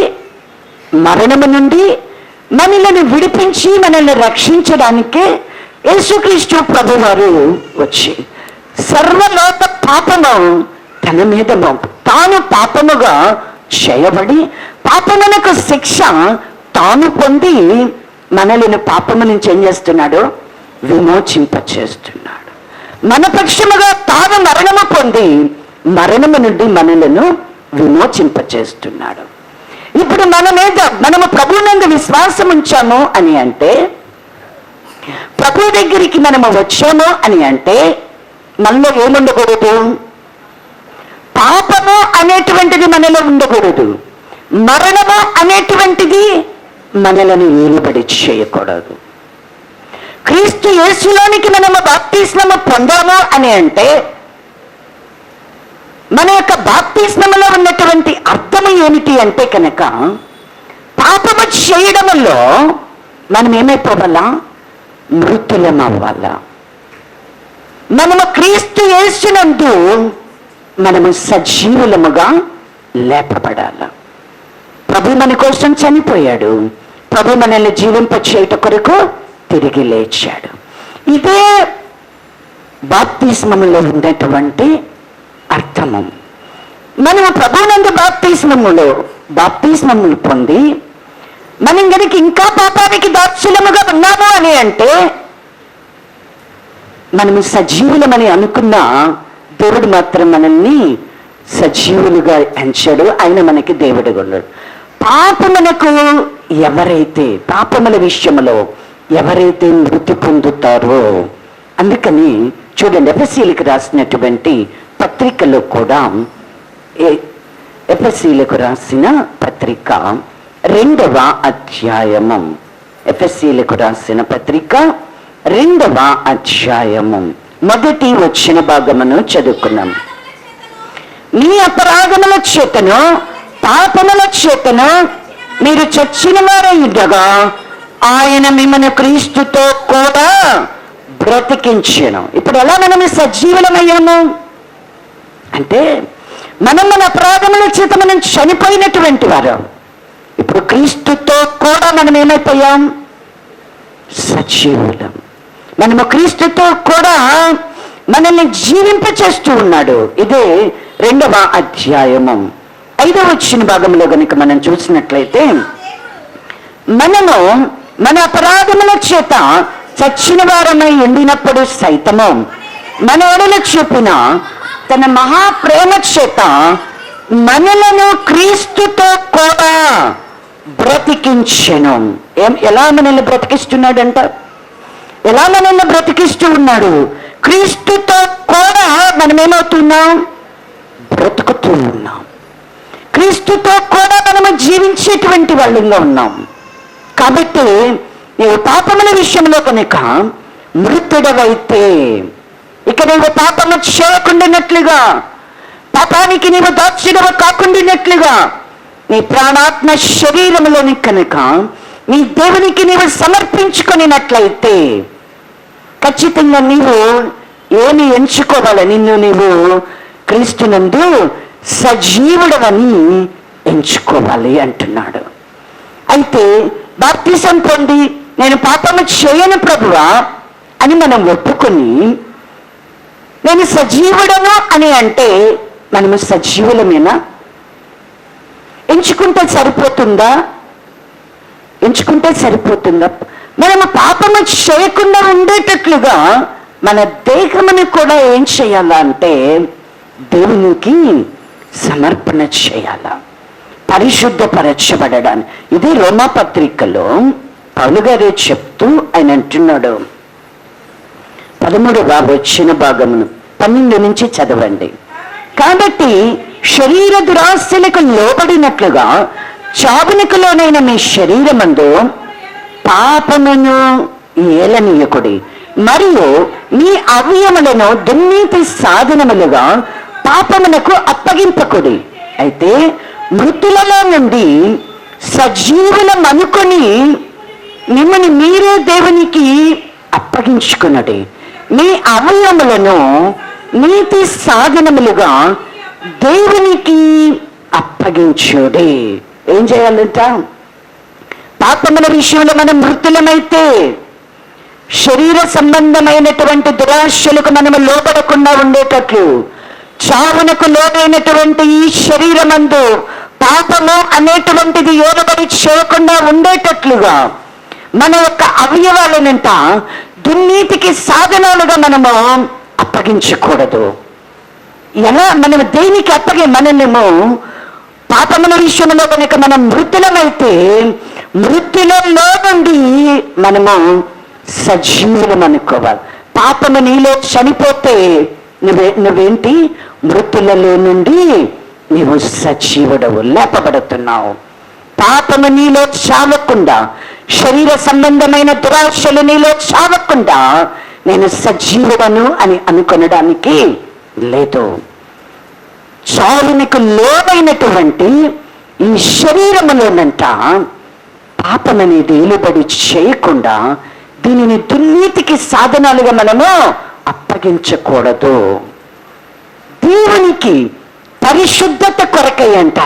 మరణము నుండి మనల్ని విడిపించి మనల్ని రక్షించడానికే యేసుక్రీస్తు ప్రభువారు వచ్చి సర్వలోక పాపము తన మీద తాను పాపముగా చేయబడి పాపమునకు శిక్ష తాను పొంది మనల్ని పాపము నుంచి ఏం చేస్తున్నాడు? విమోచింపచేస్తున్నాడు. మన పక్షముగా తాను మరణము పొంది మరణము నుండి మనలను విమోచింపచేస్తున్నాడు. ఇప్పుడు మనము ప్రభువునందు విశ్వాసం ఉంచాము అని అంటే, ప్రభు దగ్గరికి మనము వచ్చాము అని అంటే మనలో ఏముండకూడదు? పాపము అనేటువంటిది మనలో ఉండకూడదు. మరణము అనేటువంటిది మనలను ఏలుబడి చేయకూడదు. క్రీస్తు యేసులోనికి మనము బాప్తిస్మము పొందాము అని అంటే మన యొక్క బాప్తిస్మములో ఉన్నటువంటి అర్థము ఏమిటి అంటే కనుక పాపము చేయడములో మనం ఏమైపోవాలా? మృతులమవ్వాలా. మనము క్రీస్తు యేసునందు మనము సజీవులముగా లేపబడాల. ప్రభు మన కోసం చనిపోయాడు. ప్రభు మనల్ని జీవింపచేయుట కొరకు తిరిగి లేచాడు. ఇదే బాప్తిస్మములో ఉన్నటువంటి అర్థము. మనము ప్రభువునందు బాప్తిస్మములు పొంది మనం గనుక ఇంకా పాపానికి దాస్యులముగా ఉన్నాము అని అంటే మనము సజీవులమని అనుకున్న దేవుడు మాత్రం మనల్ని సజీవులుగా ఎంచాడు. ఆయన మనకి దేవుడు ఉన్నాడు. పాపముల విషయంలో ఎవరైతే మృతి పొందుతారో, అందుకని చూడండి ఎఫెసీయులకు రాసినటువంటి పత్రికలో కూడా, ఎఫెసీయులకు రాసిన పత్రిక 2వ అధ్యాయము, ఎఫెసీయులకు రాసిన పత్రిక 2వ అధ్యాయము 1 వచ్చిన భాగమును చదువుకున్నాం. మీ అపరాధముల చేతను పాపముల చేతను మీరు చచ్చిన వారై ఉండగా ఆయన మిమ్మల్ని క్రీస్తుతో కూడా బ్రతికించెను. ఇప్పుడు ఎలా మనం సజీవులమయ్యాము అంటే మన అపరాధముల చేత మనం చనిపోయినటువంటి వారు. ఇప్పుడు క్రీస్తుతో కూడా మనం ఏమైపోయాం? సజీవులం. మనము క్రీస్తుతో కూడా మనల్ని జీవింపచేస్తూ ఉన్నాడు. ఇదే 2వ అధ్యాయము 5వ వచ్చిన భాగంలో కనుక మనం చూసినట్లయితే, మనము మన అపరాధముల చేత చచ్చిన వారమై ఉండినప్పుడు సైతము మన ఎడల చూపిన తన మహాప్రేమ చేత మనలను క్రీస్తుతో కూడా బ్రతికించెను. ఎలా మనల్ని బ్రతికిస్తున్నాడంట? ఎలా మనల్ని బ్రతికిస్తూ ఉన్నాడు? క్రీస్తుతో కూడా మనం ఏమవుతున్నాం? బ్రతుకుతూ ఉన్నాం. క్రీస్తుతో కూడా మనము జీవించేటువంటి వాళ్ళంగా ఉన్నాం. కాబట్టి నీవు పాపముల విషయంలో కనుక మృతుడవైతే, ఇక నీవు పాపము చేయకుండానట్లుగా, పాపానికి నీవు దాస్యుడవ కాకుండానట్లుగా నీ ప్రాణాత్మ శరీరములోని కనుక నీ దేవునికి నీవు సమర్పించుకున్నట్లయితే ఖచ్చితంగా నీవు ఏమి ఎంచుకోవాలి? నిన్ను నీవు క్రీస్తునందు సజీవుడవని ఎంచుకోవాలి అంటున్నాడు. అయితే బాప్తిసం పొంది నేను పాపము చేయను ప్రభువా అని మనం ఒప్పుకొని నేను సజీవుడను అని అంటే మనము సజీవులమేనా? ఎంచుకుంటే సరిపోతుందా? మనము పాపము చేయకుండా ఉండేటట్లుగా మన దేహముని కూడా ఏం చేయాలా అంటే దేవునికి సమర్పణ చేయాలా, పరిశుద్ధపరచబడడానికి. ఇది రోమా పత్రికలో పౌలు గారే చెప్తూ ఆయన అంటున్నాడు, 13వ వచ్చిన భాగమును 12 నుంచి చదవండి. కాబట్టి శరీర దురాశలకు లోబడినట్లుగా చావునకు లోనైన మీ శరీరమందు పాపమును ఏలనీయకుడి, మరియు మీ అవయములను దుర్నీతి సాధనములుగా పాపమునకు అప్పగింపకుడి. అయితే మృతులలో నుండి సజీవులం అనుకొని మిమ్మల్ని మీరే దేవునికి అప్పగించుకున్నది. మీ అవయములను నీతి సాధనములుగా దేవునికి అప్పగించుడి. ఏం చేయాలంట? పాపముల విషయంలో మనం మృతులమైతే శరీర సంబంధమైనటువంటి దురాశలకు మనము లోబడకుండా ఉండేటట్లు, చావునకు లోనైనటువంటి ఈ శరీరమందు పాపము అనేటువంటిది ఏలుబడి చేయకుండా ఉండేటట్లుగా మన యొక్క అవయవాలనంట దుర్నీతికి సాధనాలుగా మనము అప్పగించకూడదు. ఎలా మనము దేనికి మనమేమో పాపముల విషయంలో కనుక మనం మృతులమైతే మృతులలో నుండి మనము సజీవులం అనుకోవాలి. పాపము నీలో చనిపోతే నువ్వేంటి? మృతులలో నుండి నీవు సజీవుడవు, లేపబడుతున్నావు. పాపము నీలో చావకుండా, శరీర సంబంధమైన దురాశలు నీలో చావకుండా నేను సజీవుడను అని అనుకొనడానికి లేదు. చావునికి లోనైనటువంటి ఈ శరీరములోనంట పాపం అనేది ఏలుబడి చేయకుండా దీనిని దుర్నీతికి సాధనాలుగా మనము అప్పగించకూడదు. దేవునికి పరిశుద్ధత కొరకై అంట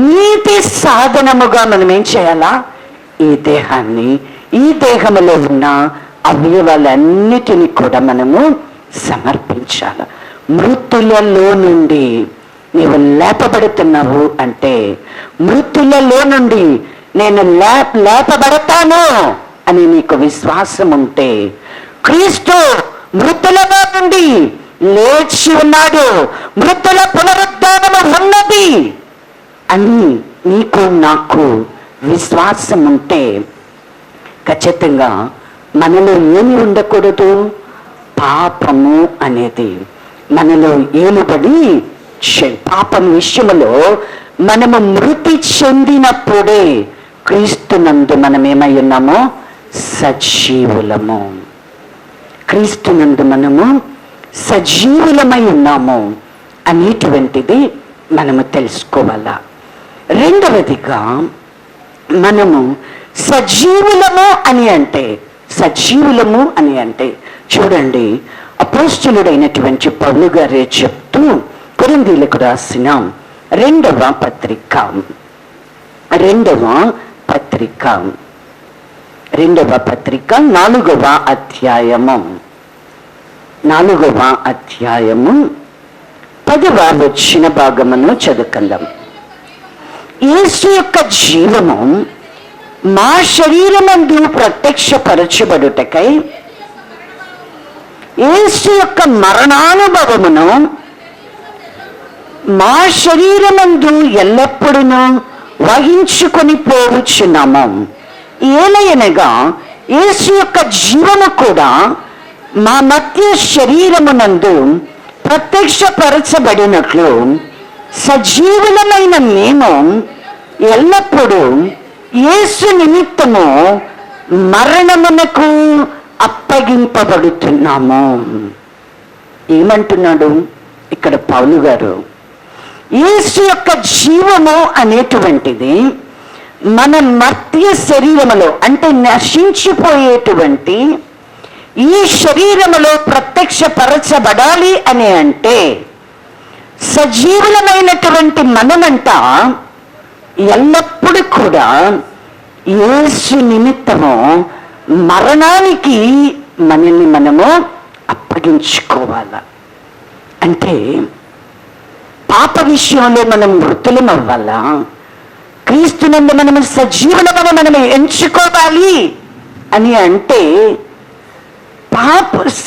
నీతి సాధనముగా మనం ఏం చేయాలా? ఈ దేహాన్ని, ఈ దేహములో ఉన్న అవయవాలన్నిటినీ కూడా మనము సమర్పించాలి. మృతులలో నుండి నీవు లేపబడుతున్నావు అంటే, మృతులలో నుండి నేను లేపబడతాను అని నీకు విశ్వాసం ఉంటే, క్రీస్తు మృతులలో నుండి లేచి ఉన్నాడు, మృతుల పునరుద్ధానము ఉన్నది అని నీకు నాకు విశ్వాసం ఉంటే ఖచ్చితంగా మనలో ఏమి ఉండకూడదు? పాపము అనేది మనలో ఏలుబడి పాపం విషయంలో మనము మృతి చెందినప్పుడే క్రీస్తునందు మనం ఏమై ఉన్నామో సజీవులము. క్రీస్తునందు మనము సజీవులమై ఉన్నాము అనేటువంటిది మనము తెలుసుకోవాలా. రెండవదిగా మనము సజీవులము అని అంటే చూడండి, అపోస్తలుడైనటువంటి పౌలు గారే చెప్తూ కొరింథీయులకు రాసిన రెండవ పత్రిక 4వ అధ్యాయము 10వ వచన భాగమును చదువుకుందాం. యేసు యొక్క జీవము మా శరీరమందు ప్రత్యక్షపరచబడుటకై యేసు యొక్క మరణానుభవమును మా శరీరమందు ఎల్లప్పుడూ వహించుకొని పోవచ్చున్నాము. ఏలయనగా యేసు యొక్క జీవము కూడా మా మధ్య శరీరమునందు ప్రత్యక్షపరచబడినట్లు సజీవులమైన మేము ఎల్లప్పుడూ యేసు నిమిత్తము మరణమునకు అప్పగింపబడుతున్నాము. ఏమంటున్నాడు ఇక్కడ పౌలు గారు? యేసు యొక్క జీవము అనేటువంటిది మన మర్త్య శరీరములో, అంటే నశించిపోయేటువంటి ఈ శరీరములో ప్రత్యక్షపరచబడాలి అని అంటే సజీవులమైనటువంటి మనమంట ఎల్లప్పుడూ కూడా యేసు నిమిత్తము మరణానికి మనల్ని మనము అప్పగించుకోవాల. అంటే పాప విషయంలో మనం మృతులం అవ్వాలా? క్రీస్తునందు మనము సజీవులమని మనం ఎంచుకోవాలి అని అంటే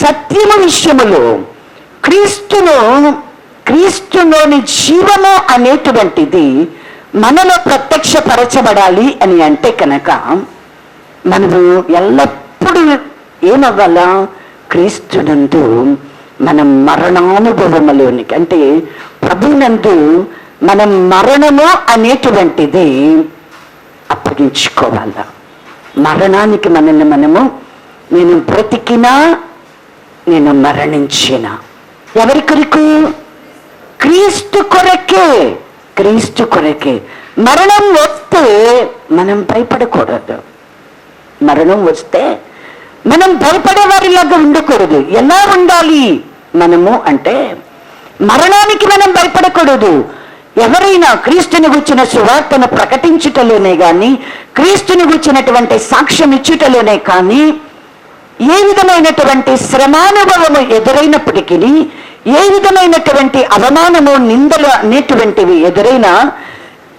సత్యము విషయములో క్రీస్తులోని జీవము అనేటువంటిది మనలో ప్రత్యక్షపరచబడాలి అని అంటే కనుక మనము ఎల్లప్పుడూ ఏమవ్వాలా? క్రీస్తునందు మనం మరణానుభవములోనికి, అంటే ప్రభునందు మనం మరణము అనేటువంటిది అప్పగించుకోవాల. మరణానికి మనల్ని మనము, నేను బ్రతికినా నేను మరణించినా ఎవరి కొరకు? క్రీస్తు కొరకే. క్రీస్తు కొరకే. మరణం వస్తే మనం భయపడకూడదు. మరణం వస్తే మనం భయపడే వారిలాగా ఉండకూడదు. ఎలా ఉండాలి మనము అంటే, మరణానికి మనం భయపడకూడదు. ఎవరైనా క్రీస్తుని గుర్చిన సువార్తను ప్రకటించుటలోనే కానీ, క్రీస్తుని గుర్చినటువంటి సాక్ష్యం ఇచ్చుటలోనే కానీ, ఏ విధమైనటువంటి శ్రమానుభవము ఎదురైనప్పటికీ, ఏ విధమైనటువంటి అవమానము, నిందలు అనేటువంటివి ఎదురైనా,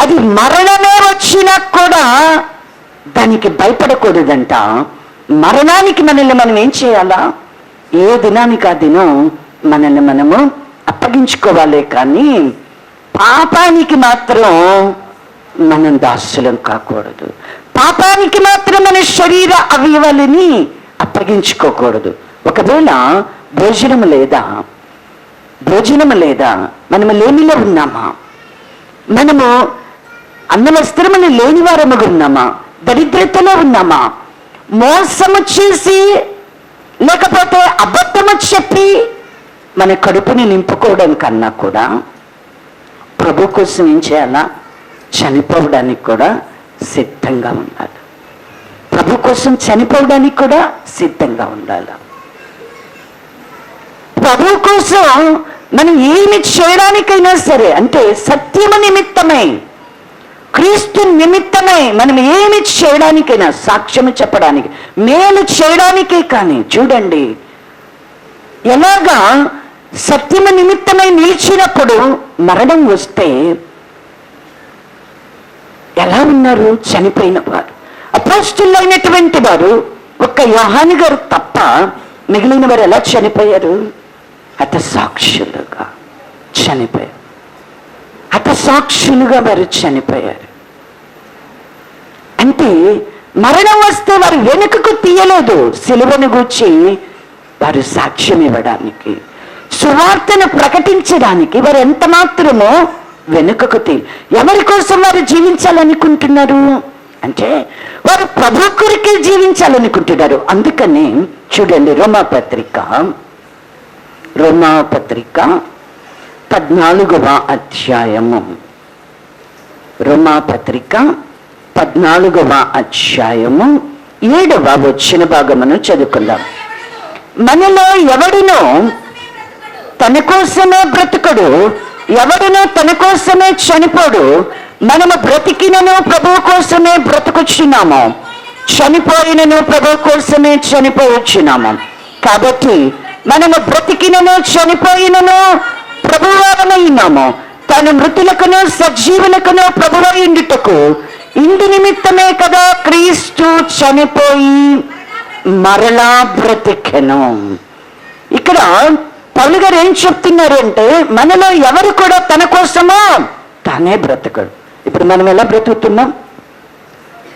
అది మరణమే వచ్చినా కూడా దానికి భయపడకూడదంట. మరణానికి మనల్ని మనం ఏం చేయాలా? ఏ దినానికి ఆ దినం మనల్ని మనము అప్పగించుకోవాలి. కానీ పాపానికి మాత్రం మనం దాసులం కాకూడదు. పాపానికి మాత్రం మన శరీర అవయవాలని అప్పగించుకోకూడదు. ఒకవేళ భోజనము లేదా, మనము లేమిలో ఉన్నామా, మనము అన్న వస్త్రములు లేని వారముగా ఉన్నామా, దరిద్రతలో ఉన్నామా, మోసము చేసి లేకపోతే అబద్ధము చెప్పి మన కడుపుని నింపుకోవడం కన్నా కూడా ప్రభు కోసం ఏం చేయాలా? చనిపోవడానికి కూడా సిద్ధంగా ఉండాలి. ప్రభు కోసం చనిపోవడానికి కూడా సిద్ధంగా ఉండాలి. ప్రభు కోసం మనం ఏమి చేయడానికైనా సరే, అంటే సత్యము నిమిత్తమై, క్రీస్తు నిమిత్తమై మనం ఏమి చేయడానికైనా, సాక్ష్యము చెప్పడానికి, మేలు చేయడానికే. కానీ చూడండి, ఎలాగా సత్యము నిమిత్తమై నిలిచినప్పుడు మరణం వస్తే ఎలా ఉన్నారు? చనిపోయిన వారు. అపోస్తలులైనటువంటి వారు ఒక్క యోహాను గారు తప్ప మిగిలిన వారు ఎలా చనిపోయారు? హతసాక్షులుగా చనిపోయారు. హతసాక్షులుగా వారు చనిపోయారు. అంటే మరణం వస్తే వారు వెనుకకు తీయలేదు. సిలువను గూర్చి వారు సాక్ష్యం ఇవ్వడానికి, సువార్తను ప్రకటించడానికి వారు ఎంత మాత్రమో వెనుకకు ఎవరి కోసం వారు జీవించాలనుకుంటున్నారు అంటే, వారు ప్రభు కొరికే జీవించాలనుకుంటున్నారు. అందుకని చూడండి, రోమాపత్రిక 14వ అధ్యాయము, రోమాపత్రిక 14వ అధ్యాయము 7వ వచ్చిన భాగమును చదువుకుందాం. మనలో ఎవడునో తన కోసమే బ్రతుకుడు, ఎవడునో తన కోసమే చనిపోడు. మనము బ్రతికినను ప్రభు కోసమే బ్రతుకుచున్నాము, చనిపోయినను ప్రభు కోసమే చనిపోవచ్చున్నాము. కాబట్టి మనము బ్రతికినను చనిపోయినను ప్రభువారమైనాము. తాను మృతులకును సజీవులకును ప్రభువైండుటకు ఇందు నిమిత్తమే కదా క్రీస్తు చనిపోయి మరలా బ్రతికెను. ఇక్కడ పౌలు గారు ఏం చెప్తున్నారు అంటే, మనలో ఎవరు కూడా తన కోసమో తానే బ్రతకడు. ఇప్పుడు మనం ఎలా బ్రతుకుతున్నాం?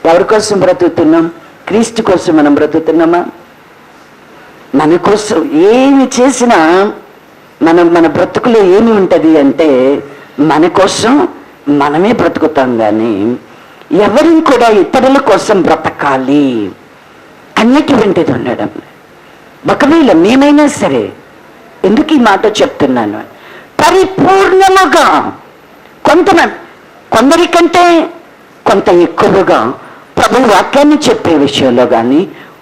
ఎవరి కోసం బ్రతుకుతున్నాం? క్రీస్తు కోసం మనం బ్రతుకుతున్నామా? మన కోసం ఏమి చేసినా మన బ్రతుకులో ఏమి ఉంటుంది అంటే, మన కోసం మనమే బ్రతుకుతాం. కానీ ఎవరిని కూడా ఇతరుల కోసం బ్రతకాలి అనేటువంటిది ఉండడం. ఒకవేళ మేమైనా సరే, ఎందుకు ఈ మాట చెప్తున్నాను, పరిపూర్ణముగా కొందరికంటే కొంత ఎక్కువగా ప్రభు వాక్యాన్ని చెప్పే విషయంలో కానీ,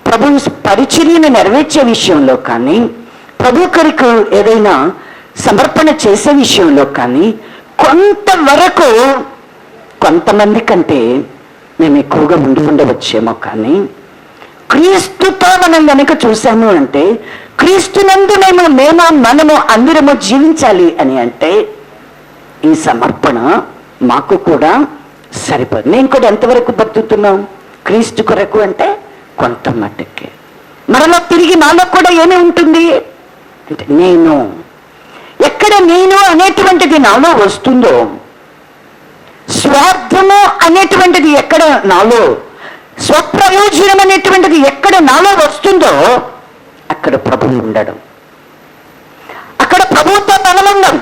ప్రభు పరిచర్యను నెరవేర్చే విషయంలో కానీ, ప్రభు కొరకు ఏదైనా సమర్పణ చేసే విషయంలో కానీ, కొంతవరకు కొంతమంది కంటే మేము ఎక్కువగా ఉండవచ్చేమో. కానీ క్రీస్తుతో మనం కనుక చూసాము అంటే, క్రీస్తునందు మనము అందరము జీవించాలి అని అంటే, ఈ సమర్పణ మాకు కూడా సరిపోదు. నేను కూడా ఎంతవరకు బతుకుతున్నాం క్రీస్తు కొరకు అంటే కొంత మట్టుకే. మరలా తిరిగి నాలో కూడా ఏమి ఉంటుంది అంటే, ఎక్కడ నేను అనేటువంటిది నాలో వస్తుందో, స్వార్థము అనేటువంటిది ఎక్కడ నాలో, స్వప్రయోజనం అనేటువంటిది ఎక్కడ నాలో వస్తుందో అక్కడ ప్రభువు ఉండడం, అక్కడ ప్రభువుతో మనముండం.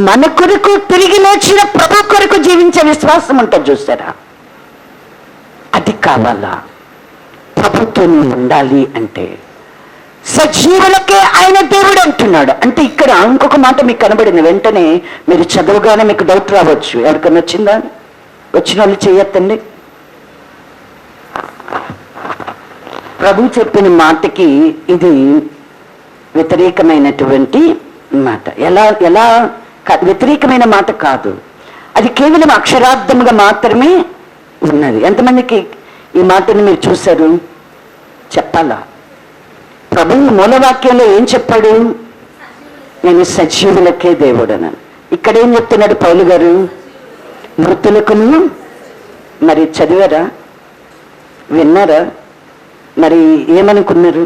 మన కొరకు తిరిగి లేచిన ప్రభు కొరకు జీవించే విశ్వాసం ఉంటుంది చూసారా, అది కావాలా. ప్రభుత్వం ఉండాలి అంటే సజీవులకే ఆయన దేవుడు అంటున్నాడు. అంటే ఇక్కడ ఇంకొక మాట మీకు కనబడింది. వెంటనే మీరు చదవగానే మీకు డౌట్ రావచ్చు. ఎవరికన్నా వచ్చిందా? వచ్చిన వాళ్ళు చేయొద్దండి. ప్రభు చెప్పిన మాటకి ఇది వ్యతిరేకమైనటువంటి మాట. ఎలా వ్యతిరేకమైన మాట కాదు, అది కేవలం అక్షరార్థముగా మాత్రమే ఉన్నది. ఎంతమందికి ఈ మాటని మీరు చూశారు? చెప్పాలా? ప్రభువు మూలవాక్యంలో ఏం చెప్పాడు? నేను సజీవులకే దేవుడనని. ఇక్కడ ఏం చెప్తున్నాడు పౌలు గారు? మృతులకును. మరి చదివారా? విన్నారా? మరి ఏమనుకున్నారు?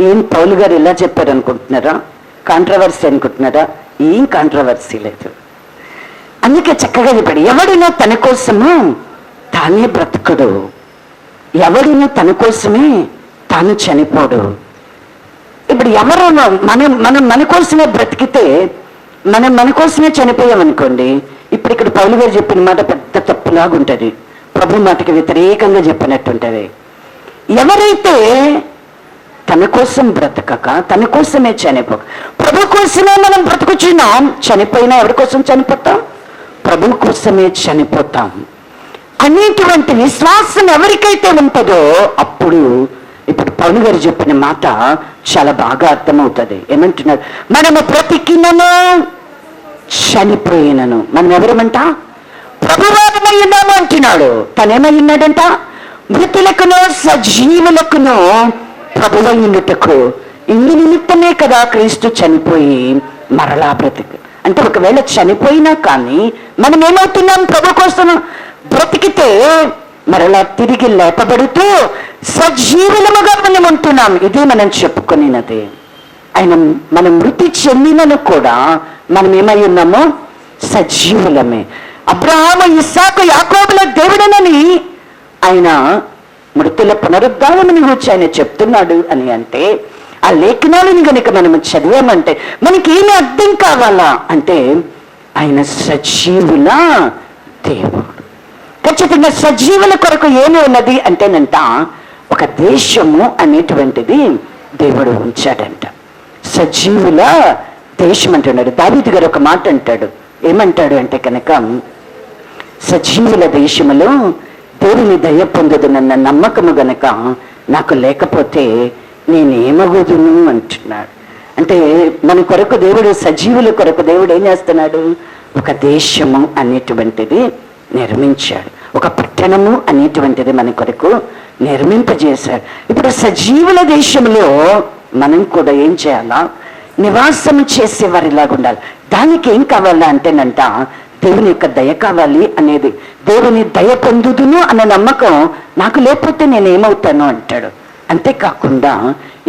ఏం పౌలు గారు ఇలా చెప్పారు అనుకుంటున్నారా? కాంట్రవర్సీ అనుకుంటున్నారా? ఏం కాంట్రవర్సీ లేదు. అందుకే చక్కగా చెప్పాడు, ఎవడినో తన కోసము తానే బ్రతకడు, ఎవడినో తన కోసమే తాను చనిపోడు. ఇప్పుడు ఎవరో మనం మన కోసమే బ్రతికితే మన కోసమే చనిపోయామనుకోండి, ఇప్పుడు ఇక్కడ పౌలు గారు చెప్పిన మాట పెద్ద తప్పులాగుంటుంది, ప్రభు మాటకి వ్యతిరేకంగా చెప్పినట్టుంటది. ఎవరైతే తన కోసం బ్రతకక తన కోసమే చనిపోక, ప్రభు కోసమే మనం బ్రతుకుచున్నాం, చనిపోయినా ఎవరి కోసం చనిపోతాం? ప్రభు కోసమే చనిపోతాం అనేటువంటి విశ్వాసం ఎవరికైతే ఉంటుందో అప్పుడు ఇప్పుడు పౌలు గారు చెప్పిన మాట చాలా బాగా అర్థమవుతుంది. ఏమంటున్నారు? మనము బ్రతికినను చనిపోయినను మనం ఎవరమంట? ప్రభువారమై ఉన్నాము అంటున్నాడు. తనేమై ఉన్నాడంట? మృతులకును సజీవులకును ప్రభువైనటకు. ఇందు నిమిత్తమే కదా క్రీస్తు చనిపోయి మరలా బ్రతికి. అంటే ఒకవేళ చనిపోయినా కానీ మనం ఏమవుతున్నాం? ప్రభు కోసం బ్రతికితే మరలా తిరిగి లేపబడుతూ సజీవులముగా మనం ఉంటున్నాం. ఇదే మనం చెప్పుకునేది. ఆయన మనం మృతి చెందినను కూడా మనం ఏమై ఉన్నామో సజీవులమే. అబ్రహాము, ఇస్సాకు, యాకోబుల దేవుడనని ఆయన మృతుల పునరుద్ధానముని గురించి ఆయన చెప్తున్నాడు అని అంటే, ఆ లేఖనాలను కనుక మనం చదివామంటే మనకి ఏమి అర్థం కావాలా అంటే ఆయన సజీవుల దేవుడు. ఖచ్చితంగా సజీవుల కొరకు ఏమి ఉన్నది అంటేనంట, ఒక దేశము అనేటువంటిది దేవుడు ఉంచాడంట. సజీవుల దేశం అంటున్నాడు. దావీదు గారు ఒక మాట అంటాడు. ఏమంటాడు అంటే కనుక, సజీవుల దేశములో దేవుని దయ పొందుదునన్న నమ్మకము గనక నాకు లేకపోతే నేనేమగుదును అంటున్నాడు. అంటే మన కొరకు దేవుడు, సజీవుల కొరకు దేవుడు ఏం చేస్తున్నాడు? ఒక దేశము అనేటువంటిది నిర్మించాడు, ఒక పట్టణము అనేటువంటిది మన కొరకు నిర్మింపజేశాడు. ఇప్పుడు సజీవుల దేశంలో మనం కూడా ఏం చేయాలా? నివాసం చేసేవారిలాగా ఉండాలి. దానికి ఏం కావాలా అంటేనంట, దేవుని యొక్క దయ కావాలి అనేది. దేవుని దయ పొందుదును అన్న నమ్మకం నాకు లేకపోతే నేనేమవుతాను అంటాడు. అంతేకాకుండా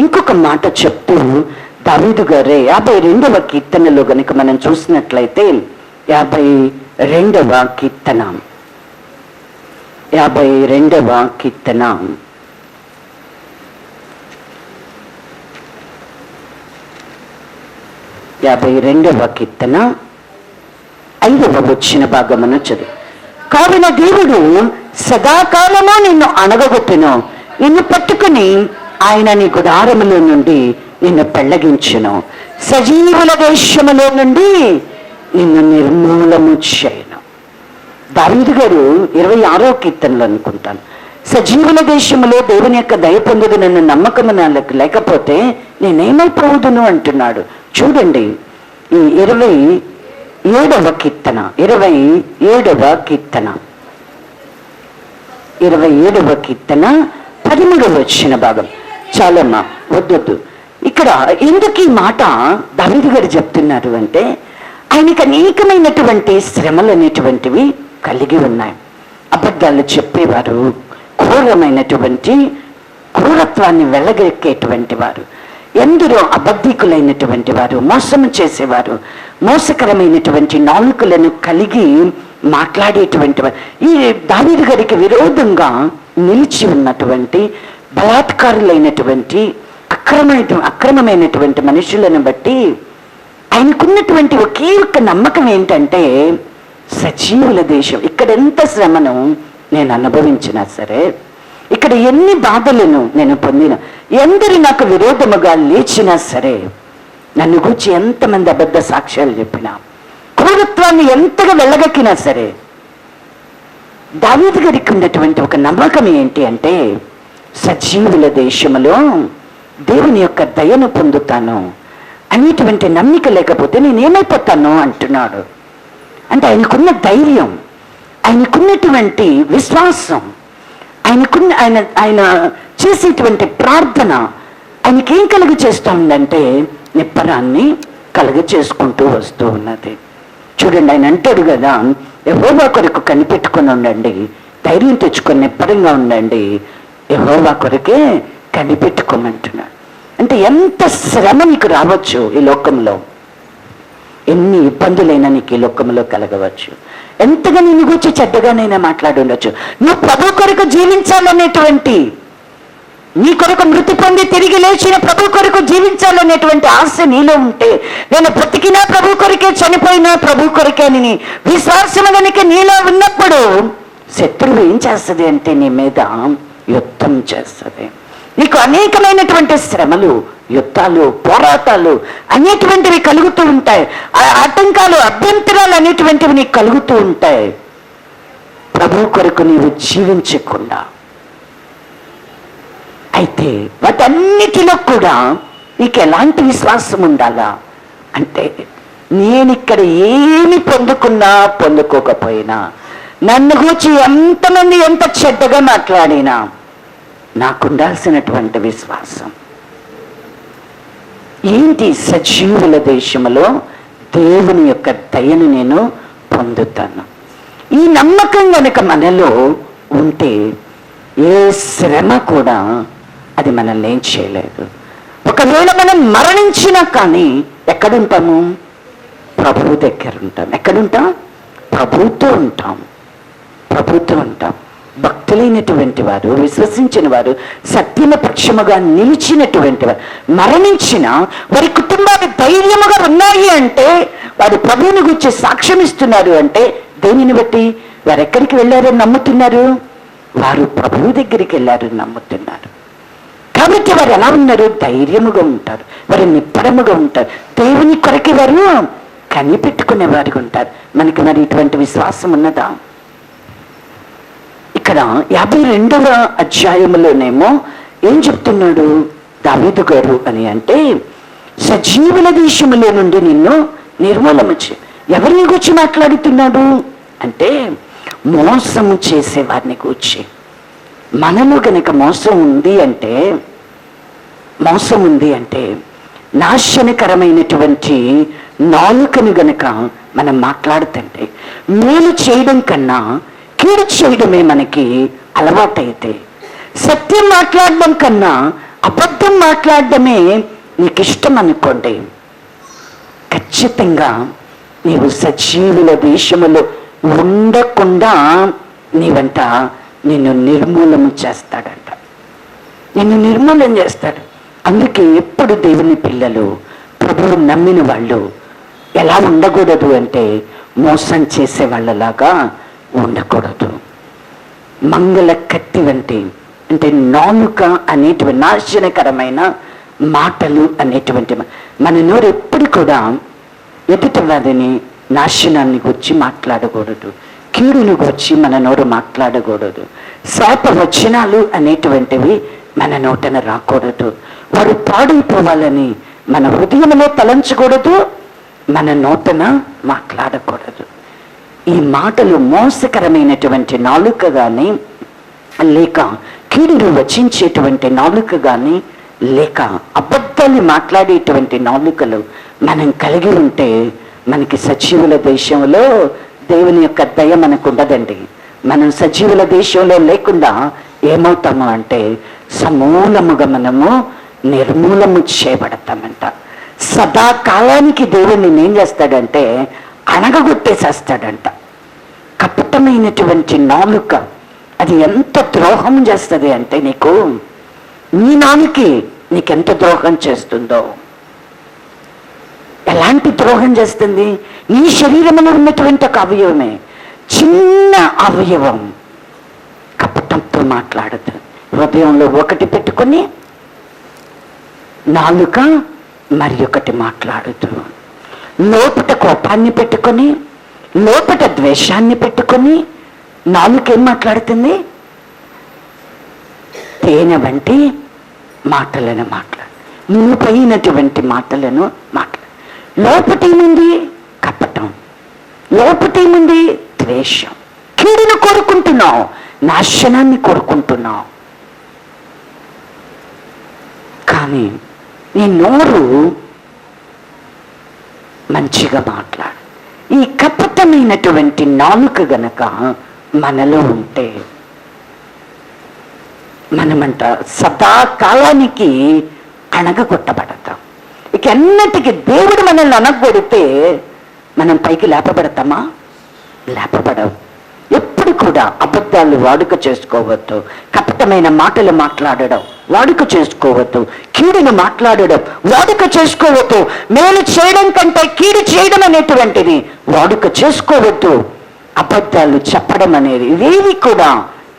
ఇంకొక మాట చెప్తూ దావీదు గారే 52వ కీర్తనలో గనుక మనం చూసినట్లయితే 52వ కీర్తన 52వ కీర్తన 52వ కీర్తన 5వ వచ్చిన భాగమును చదువు. కావున దేవుడు సదాకాలము నిన్ను అణగగొట్టును, నిన్ను పట్టుకుని ఆయన నీ గుడారములో నుండి నిన్ను పెళ్లగించును, సజీవుల దేశములో నుండి నిన్ను నిర్మూలము చేయను. దావీదు గారు 26వ కీర్తనలో అనుకుంటాను, సజీవుల దేశములో దేవుని యొక్క దయ పొందుదు నన్ను నమ్మకము నాకు లేకపోతే నేనేమైపోదును అంటున్నాడు. చూడండి, ఈ 27వ కీర్తన 27వ కీర్తన 13వ వచ్చిన భాగం. చాలమ్మా, వద్దొద్దు. ఇక్కడ ఎందుకు ఈ మాట దావీదు గారు చెప్తున్నారు అంటే, ఆయనకి అనేకమైనటువంటి శ్రమలు అనేటువంటివి కలిగి ఉన్నాయి. అబద్ధాలు చెప్పేవారు, క్రూరమైనటువంటి క్రూరత్వాన్ని వెళ్ళగెక్కేటువంటి వారు, ఎందరో అబద్ధికులైనటువంటి వారు, మోసము చేసేవారు, మోసకరమైనటువంటి నాలుకలను కలిగి మాట్లాడేటువంటి వారు. ఈ దావీదు గారికి విరోధంగా నిలిచి ఉన్నటువంటి బలాత్కారులైనటువంటి అక్రమమైనటువంటి మనుషులను బట్టి ఆయనకున్నటువంటి ఒకే ఒక్క నమ్మకం ఏంటంటే సజీవుల దేశం. ఇక్కడ ఎంత శ్రమను నేను అనుభవించినా సరే, ఇక్కడ ఎన్ని బాధలను నేను పొందిన, ఎందరు నాకు విరోధముగా లేచినా సరే, నన్ను గూర్చి ఎంతమంది అబద్ధ సాక్ష్యాలు చెప్పినా, క్రూరత్వాన్ని ఎంతగా వెళ్ళగక్కినా సరే, దావీదు గారికి ఉన్నటువంటి ఒక నమ్మకం ఏంటి అంటే సజీవుల దేశములో దేవుని యొక్క దయను పొందుతాను అనేటువంటి నమ్మిక లేకపోతే నేనేమైపోతాను అంటున్నాడు. అంటే ఆయనకున్న ధైర్యం, ఆయనకున్నటువంటి విశ్వాసం, ఆయన చేసేటువంటి ప్రార్థన ఆయనకేం కలుగ చేస్తూ ఉందంటే నిప్పరాన్ని కలుగ చేసుకుంటూ వస్తూ ఉన్నది. చూడండి, ఆయన అంటాడు కదా, యెహోవా కొరకు కనిపెట్టుకొని ఉండండి, ధైర్యం తెచ్చుకొని నిప్పరంగా ఉండండి, యెహోవా కొరకే కనిపెట్టుకోమంటున్నాడు. అంటే ఎంత శ్రమ నీకు రావచ్చు ఈ లోకంలో, ఎన్ని ఇబ్బందులైనా నీకు ఈ లోకంలో కలగవచ్చు, ఎంతగా నేను గురించి చెడ్డగానైనా మాట్లాడి ఉండొచ్చు. నువ్వు ప్రభు కొరకు జీవించాలనేటువంటి, నీ కొరకు మృతి పొంది తిరిగి లేచిన ప్రభు కొరకు జీవించాలనేటువంటి ఆశ నీలో ఉంటే, నేను బ్రతికినా ప్రభు కొరకే, చనిపోయినా ప్రభు కొరకే అని విశ్వాసం కనుక నీలో ఉన్నప్పుడు శత్రువు ఏం చేస్తుంది అంటే నీ మీద యుద్ధం చేస్తుంది. నీకు అనేకమైనటువంటి శ్రమలు, యుద్ధాలు, పోరాటాలు అనేటువంటివి కలుగుతూ ఉంటాయి. ఆటంకాలు, అభ్యంతరాలు అనేటువంటివి నీకు కలుగుతూ ఉంటాయి. ప్రభు కొరకు నీవు జీవించకుండా. అయితే వాటన్నిటిలో కూడా నీకు ఎలాంటి విశ్వాసం ఉండాలా అంటే, నేనిక్కడ ఏమి పొందుకున్నా పొందుకోకపోయినా, నన్ను గూర్చి ఎంతమంది ఎంత చెడ్డగా మాట్లాడినా, నాకు ఉండాల్సినటువంటి విశ్వాసం ఏంటి? సజీవుల దేశంలో దేవుని యొక్క దయను నేను పొందుతాను. ఈ నమ్మకం కనుక మనలో ఉంటే ఏ శ్రమ కూడా అది మనల్ని ఏం చేయలేదు. ఒకవేళ మనం మరణించినా కానీ ఎక్కడుంటాము? ప్రభువు దగ్గర ఉంటాం. ఎక్కడుంటాం? ప్రభువుతో ఉంటాం. ప్రభుత్వం ఉంటాం. భక్తులైనటువంటి వారు, విశ్వసించిన వారు, సత్యమ పక్షముగా నిలిచినటువంటి వారు మరణించిన వారి కుటుంబాలు ధైర్యముగా ఉన్నాయి అంటే, వారు ప్రభువుని గురించి సాక్ష్యం ఇస్తున్నారు అంటే, దేనిని బట్టి వారు ఎక్కడికి వెళ్ళారని నమ్ముతున్నారు? వారు ప్రభువు దగ్గరికి వెళ్ళారని నమ్ముతున్నారు. కాబట్టి వారు ఎలా ఉన్నారు? ధైర్యముగా ఉంటారు, వారు నిప్పడముగా ఉంటారు, దేవుని కొరకి వారు కనిపెట్టుకునే వారికి ఉంటారు. మనకి మరి ఇటువంటి విశ్వాసం ఉన్నదా? ఇక్కడ 52వ అధ్యాయంలోనేమో ఏం చెప్తున్నాడు దావీదు గారు అని అంటే, సజీవుల దేశములో నుండి నిన్ను నిర్మూలము చే. ఎవరిని గురించి మాట్లాడుతున్నాడు అంటే, మోసము చేసే వారిని కూర్చి. మనలో గనక మోసం ఉంది అంటే నాశనకరమైనటువంటి నాలుకను గనక మనం మాట్లాడుతుంటే, మేలు చేయడం కన్నా కీడు చేయడమే మనకి అలవాటైతే, సత్యం మాట్లాడడం కన్నా అబద్ధం మాట్లాడడమే నీకు ఇష్టం అనుకోండి, ఖచ్చితంగా నీవు సజీవుల దేశములో ఉండకుండా నీవంట నిన్ను నిర్మూలన చేస్తాడంట. నిన్ను నిర్మూలన చేస్తాడు. అందుకే ఎప్పుడు దేవుని పిల్లలు, ప్రభువు నమ్మిన వాళ్ళు ఎలా ఉండకూడదు అంటే, మోసం చేసే వాళ్ళలాగా ఉండకూడదు. మంగళ కత్తి వంటి, అంటే నాలుక అనేటువంటి నాశనకరమైన మాటలు అనేటువంటి మన నోరు ఎప్పుడు కూడా ఎదుటి వారిని నాశనాన్ని గురించి మాట్లాడకూడదు, కీడును గురించి మన నోరు మాట్లాడకూడదు, శాప వచనాలు అనేటువంటివి మన నోటన రాకూడదు. వారు పాడైపోవాలని మన హృదయంలో తలంచకూడదు, మన నోటన మాట్లాడకూడదు. ఈ మాటలు మోసకరమైనటువంటి నాలుక కానీ, లేక కీడును వచించేటువంటి నాలుక కానీ, లేక అబద్ధాన్ని మాట్లాడేటువంటి నాలుకలు మనం కలిగి ఉంటే, మనకి సజీవుల దేశంలో దేవుని యొక్క దయ మనకు ఉండదండి. మనం సజీవుల దేశంలో లేకుండా ఏమవుతాము అంటే, సమూలముగా మనము నిర్మూలము చేయబడతామంట. సదాకాలానికి దేవుణ్ణి ఏం చేస్తాడంటే అణగగొట్టేసేస్తాడంట. కపటమైనటువంటి నాలుక అది ఎంత ద్రోహం చేస్తుంది అంటే, నీ నాలుకే నీకెంత ద్రోహం చేస్తుందో. ఎలాంటి ద్రోహం చేస్తుంది? నీ శరీరంలో ఉన్నటువంటి ఒక అవయవమే, చిన్న అవయవం కపటంతో మాట్లాడదు. హృదయంలో ఒకటి పెట్టుకొని నాలుక మరి ఒకటి మాట్లాడుతూ, లోపట కోపాన్ని పెట్టుకొని, లోపట ద్వేషాన్ని పెట్టుకొని, నాలుక ఏం మాట్లాడుతుంది? తేనె వంటి మాటలను మాట్లాడు, నునుపైనటువంటి మాటలను మాట్లాడు. లోపటేముంది? కపటం. లోపటేముంది? ద్వేషం. కీడును కోరుకుంటున్నావు, నాశనాన్ని కోరుకుంటున్నావు. కానీ నీ నోరు మంచిగా మాట్లాడు. ఈ కపటమైనటువంటి నాలుక గనక మనలో ఉంటే మనమంట సదాకాలానికి అణగగొట్టబడతాం. ఇక ఎన్నటికీ దేవుడు మనల్ని అనగొడితే మనం పైకి లేపబడతామా? లేపబడవు. ఎప్పుడు కూడా అబద్ధాలు వాడుక చేసుకోవద్దు, కపటమైన మాటలు మాట్లాడడం వాడుక చేసుకోవద్దు, కీడును మాట్లాడడం వాడుక చేసుకోవద్దు, మేలు చేయడం కంటే కీడు చేయడం అనేటువంటిది వాడుక చేసుకోవద్దు. అబద్ధాలు చెప్పడం అనేది ఇవేవి కూడా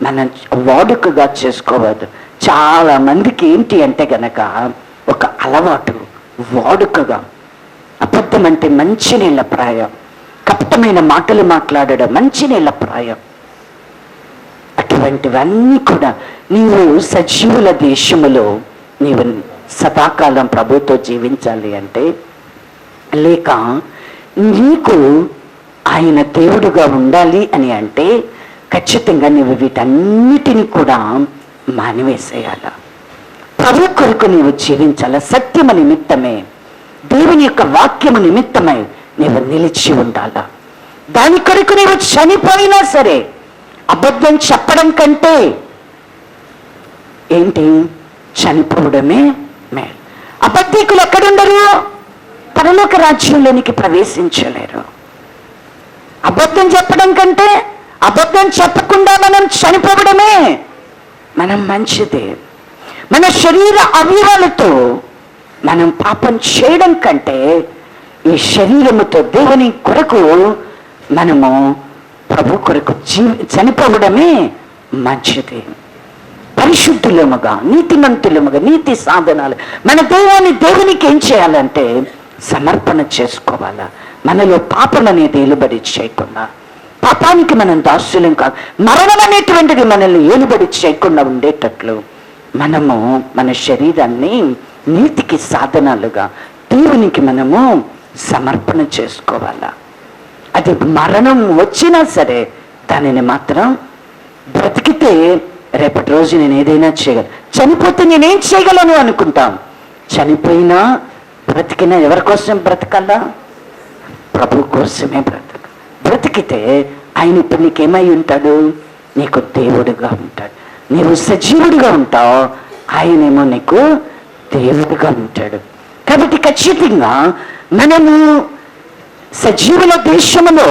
మనం వాడుకగా చేసుకోవద్దు. చాలా మందికి ఏంటి అంటే గనక ఒక అలవాటు, వాడుకగా అబద్ధం అంటే మంచినీళ్ళ ప్రాయం, కపటమైన మాటలు మాట్లాడడం మంచినీళ్ళ ప్రాయం. అటువంటివన్నీ కూడా నీవు సజీవుల దేశములో నీవు సదాకాలం ప్రభుతో జీవించాలి అంటే, లేక నీకు ఆయన దేవుడుగా ఉండాలి అని అంటే ఖచ్చితంగా నీవు వీటన్నిటిని కూడా మానివేసేయాల. ప్రభు కొరకు నీవు జీవించాల. సత్యము నిమిత్తమే, దేవుని యొక్క వాక్యము నిమిత్తమై నీవు నిలిచి ఉండాల. దాని కొరకు నీవు చనిపోయినా సరే, అబద్ధం చెప్పడం కంటే ఏంటి చనిపోవడమే మేలు. అబద్ధికులు ఎక్కడుండరు? పరలోక రాజ్యంలోనికి ప్రవేశించలేరు. అబద్ధం చెప్పడం కంటే అబద్ధం చెప్పకుండా మనం చనిపోవడమే మనం మంచిది. మన శరీర అవయవాలతో మనం పాపం చేయడం కంటే ఈ శరీరముతో దేవుని కొరకు మనము ప్రభు కొరకు చనిపోవడమే మంచిది. పరిశుద్ధులముగా, నీతిమంతులముగా, నీతి సాధనాలు మన దేవునికి ఏం చేయాలంటే సమర్పణ చేసుకోవాలా. మనలో పాపం అనేది ఏలుబడి చేయకుండా, పాపానికి మనం దాసులం కాదు, మరణం అనేటువంటిది మనల్ని ఏలుబడి చేయకుండా ఉండేటట్లు మనము మన శరీరాన్ని నీతికి సాధనాలుగా దేవునికి మనము సమర్పణ చేసుకోవాలా. అది మరణం వచ్చినా సరే దానిని మాత్రం, బ్రతికితే రేపటి రోజు నేను ఏదైనా చేయగలను, చనిపోతే నేనేం చేయగలను అనుకుంటాం. చనిపోయినా బ్రతికినా ఎవరి కోసం బ్రతకాలా? ప్రభు కోసమే బ్రతికితే ఆయన ఇప్పుడు నీకేమై ఉంటాడు? నీకు దేవుడుగా ఉంటాడు. నీవు సజీవుడిగా ఉంటావు, ఆయనేమో నీకు దేవుడిగా ఉంటాడు. కాబట్టి ఖచ్చితంగా మనము సజీవుల దేశంలో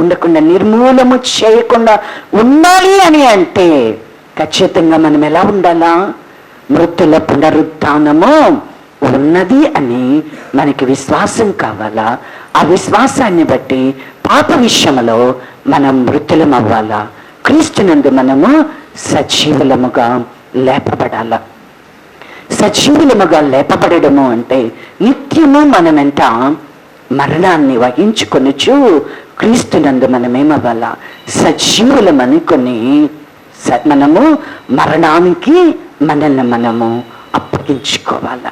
ఉండకుండా, నిర్మూలము చేయకుండా ఉండాలి అని అంటే ఖచ్చితంగా మనం ఎలా ఉండాలా? మృతుల పునరుత్థానము ఉన్నది అని మనకి విశ్వాసం కావాలా. ఆ విశ్వాసాన్ని బట్టి పాప విషయంలో మనం మృతులం అవ్వాలా. క్రీస్తునందు మనము సజీవులముగా లేపబడాల. సజీవులముగా లేపబడము అంటే నిత్యము మనమెంట మరణాన్ని వహించుకొనుచు క్రీస్తునందు మనమేమవ్వాలా? సజీవులం అనుకొని మనము మరణానికి మనల్ని మనము అప్పగించుకోవాలా.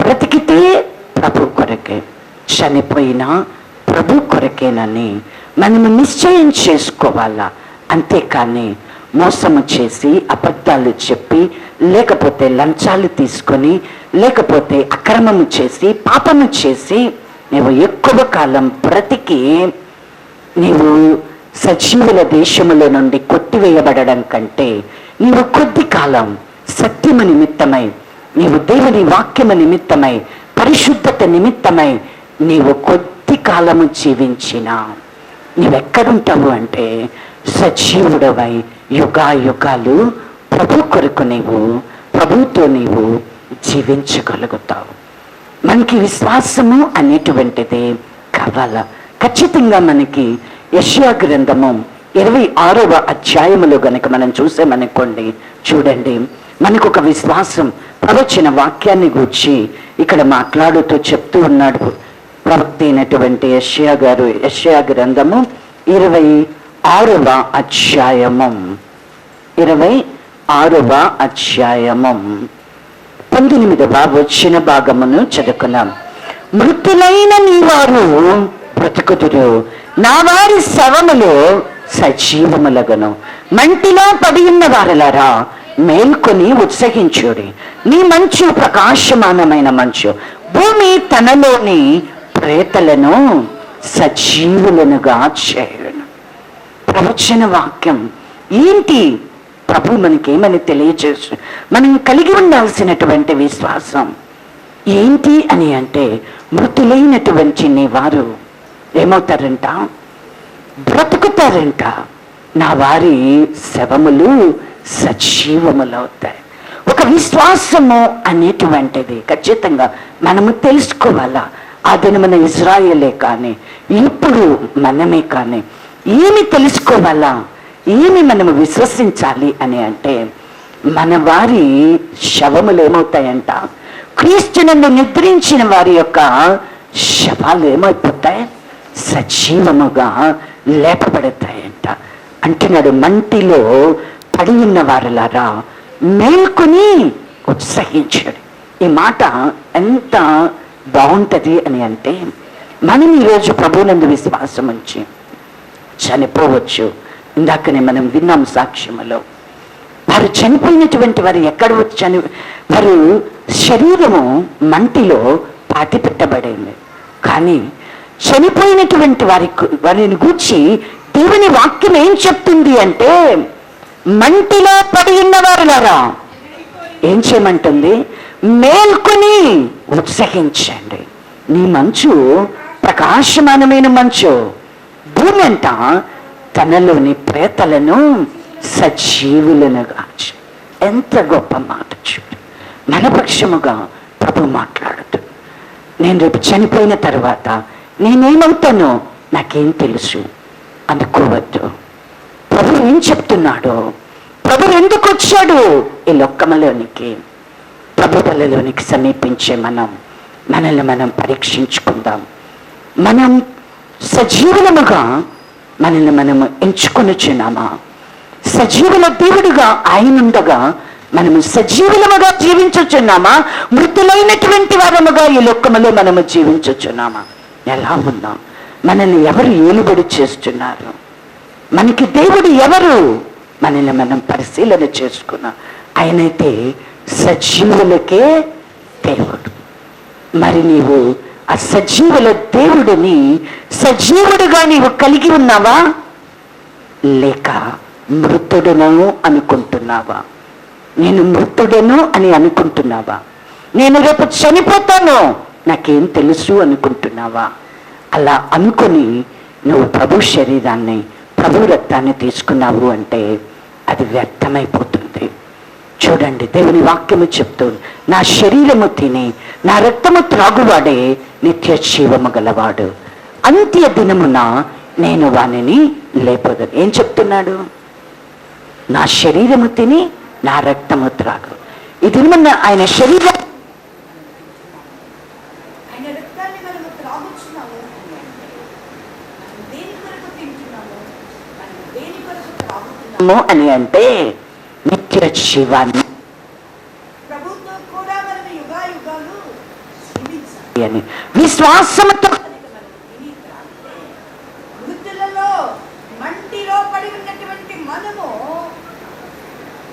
బ్రతికితే ప్రభు కొరకే, చనిపోయినా ప్రభు కొరకేనని మనము నిశ్చయం చేసుకోవాలా. అంతేకాని మోసము చేసి, అబద్ధాలు చెప్పి, లేకపోతే లంచాలు తీసుకొని, లేకపోతే అక్రమము చేసి, పాపము చేసి నీవు ఎక్కువ కాలం బ్రతికి నీవు సజీవుల దేశముల నుండి కొట్టివేయబడడం కంటే నీవు కొద్ది కాలం సత్యము నిమిత్తమై, నీవు దేవుని వాక్యము నిమిత్తమై, పరిశుద్ధత నిమిత్తమై నీవు కొద్ది కాలము జీవించినా నీవెక్కడుంటావు అంటే సజీవుడవై యుగాయుగాలు ప్రభు కొరకు నీవు ప్రభుతో నీవు జీవించగలుగుతావు. మనకి విశ్వాసము అనేటువంటిది కావాలా. ఖచ్చితంగా మనకి యెషయా గ్రంథము 26వ అధ్యాయములో గనక మనం చూసామనుకోండి, చూడండి, మనకు ఒక విశ్వాసం ప్రవచన వాక్యాన్ని గూర్చి ఇక్కడ మాట్లాడుతూ చెప్తూ ఉన్నాడు ప్రవక్త అయినటువంటి యెషయా గారు. యెషయా గ్రంథము 26వ అధ్యాయము 19వ వచ్చిన భాగమును చదువుకున్నాం. మృతులైన నీ వారు బ్రతుకుదురు, నా వారి శవములు సజీవములగను. మంటిలో పడి ఉన్న వారలారా మేల్కొని ఉత్సహించుడి, నీ మంచు ప్రకాశమానమైన మంచు, భూమి తనలోని ప్రేతలను సజీవులనుగా చేయును. ప్రవచన వాక్యం ఏంటి? ప్రభు మనకేమని తెలియజేసు, మనం కలిగి ఉండాల్సినటువంటి విశ్వాసం ఏంటి అని అంటే, మృతులైనటువంటి నీ వారు ఏమవుతారంట? బ్రతుకుతారంట. నా వారి శవములు సజీవములు అవుతాయి. ఒక విశ్వాసము అనేటువంటిది ఖచ్చితంగా మనము తెలుసుకోవాలా. అది మన ఇజ్రాయేలే కానీ ఇప్పుడు మనమే కానీ ఏమి తెలుసుకోవాలా, ఏమి మనము విశ్వసించాలి అని అంటే, మన వారి శవములు ఏమవుతాయంట? క్రీస్తునందు నిద్రించిన వారి యొక్క శవాలు ఏమైపోతాయి? సజీవముగా లేపబడతాయంట. అంటున్నాడు, మంటిలో పడి ఉన్న వారులారా మేల్కొని ఉత్సహించాడు. ఈ మాట ఎంత బాగుంటుంది అని అంటే, మనం ఈరోజు ప్రభువునందు విశ్వాసం ఉంచి చనిపోవచ్చు. ఇందాకనే మనం విన్నాం సాక్ష్యములో, వారు చనిపోయినటువంటి వారు ఎక్కడ వారు శరీరము మంటిలో పాతి పెట్టబడింది. కానీ చనిపోయినటువంటి వారిని గూర్చి దేవుని వాక్యం ఏం చెప్తుంది అంటే, మంటిలో పడి ఉన్న వారులారా ఏం చేయమంటుంది? మేల్కొని ఉత్సహించండి. నీ మంచు ప్రకాశమానమైన మంచు, భూమి అంట తనలోని ప్రేతలను సజీవులను గాచి. ఎంత గొప్ప మాట చూడు. మన పక్షముగా ప్రభు మాట్లాడుతూ, నేను రేపు చనిపోయిన తర్వాత నేనేమవుతానో నాకేం తెలుసు అనుకోవద్దు. ప్రభు ఏం చెప్తున్నాడో, ప్రభు ఎందుకు వచ్చాడు ఈ లోకములోనికి, ప్రభు బలలోనికి సమీపించే మనల్ని మనం పరీక్షించుకుందాం. మనం సజీవులముగా మనల్ని మనము ఎంచుకొనిచున్నామా? సజీవుల దేవుడుగా ఆయనుండగా మనము సజీవులముగా జీవించుచున్నామా? మృతులైనటువంటి వారముగా ఈ లోకములో మనము జీవించుచున్నామా? ఎలా ఉన్నాం? మనల్ని ఎవరు ఏలుబడి చేస్తున్నారు? మనకి దేవుడు ఎవరు? మనల్ని మనం పరిశీలన చేసుకున్నాం. ఆయనైతే సజీవులకే దేవుడు. మరి నీవు ఆ సజీవుల దేవుడిని సజీవుడుగా నీవు కలిగి ఉన్నావా, లేక మృతుడను అనుకుంటున్నావా? నేను మృతుడను అని అనుకుంటున్నావా? నేను రేపు చనిపోతాను నాకేం తెలుసు అనుకుంటున్నావా? అలా అనుకొని నువ్వు ప్రభు శరీరాన్ని, ప్రభు రక్తాన్ని తీసుకున్నావు అంటే అది వ్యర్థమైపోతుంది. చూడండి, దేవుని వాక్యము చెప్తుంది, నా శరీరము తిని నా రక్తము త్రాగువాడే నిత్య జీవము గలవాడు, అంత్య దినమున నేను వానిని లేపదను. ఏం చెప్తున్నాడు? నా శరీరము తిని నా రక్తము త్రాగు. ఈ దినమున ఆయన శరీరం అని అంటే నిత్య జీవాన్ని అని విశ్వాసంతో మంటిలో పడి ఉన్నటువంటి మనము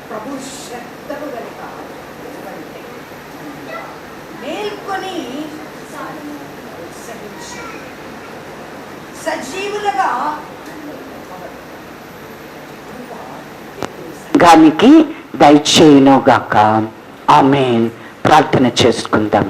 ప్రభు శ్రద్ధకు గనుక మేల్కొని సజీవులుగా గానికి దయచేయునుగాక. ఆమేన్. ప్రార్థన చేసుకుందాం.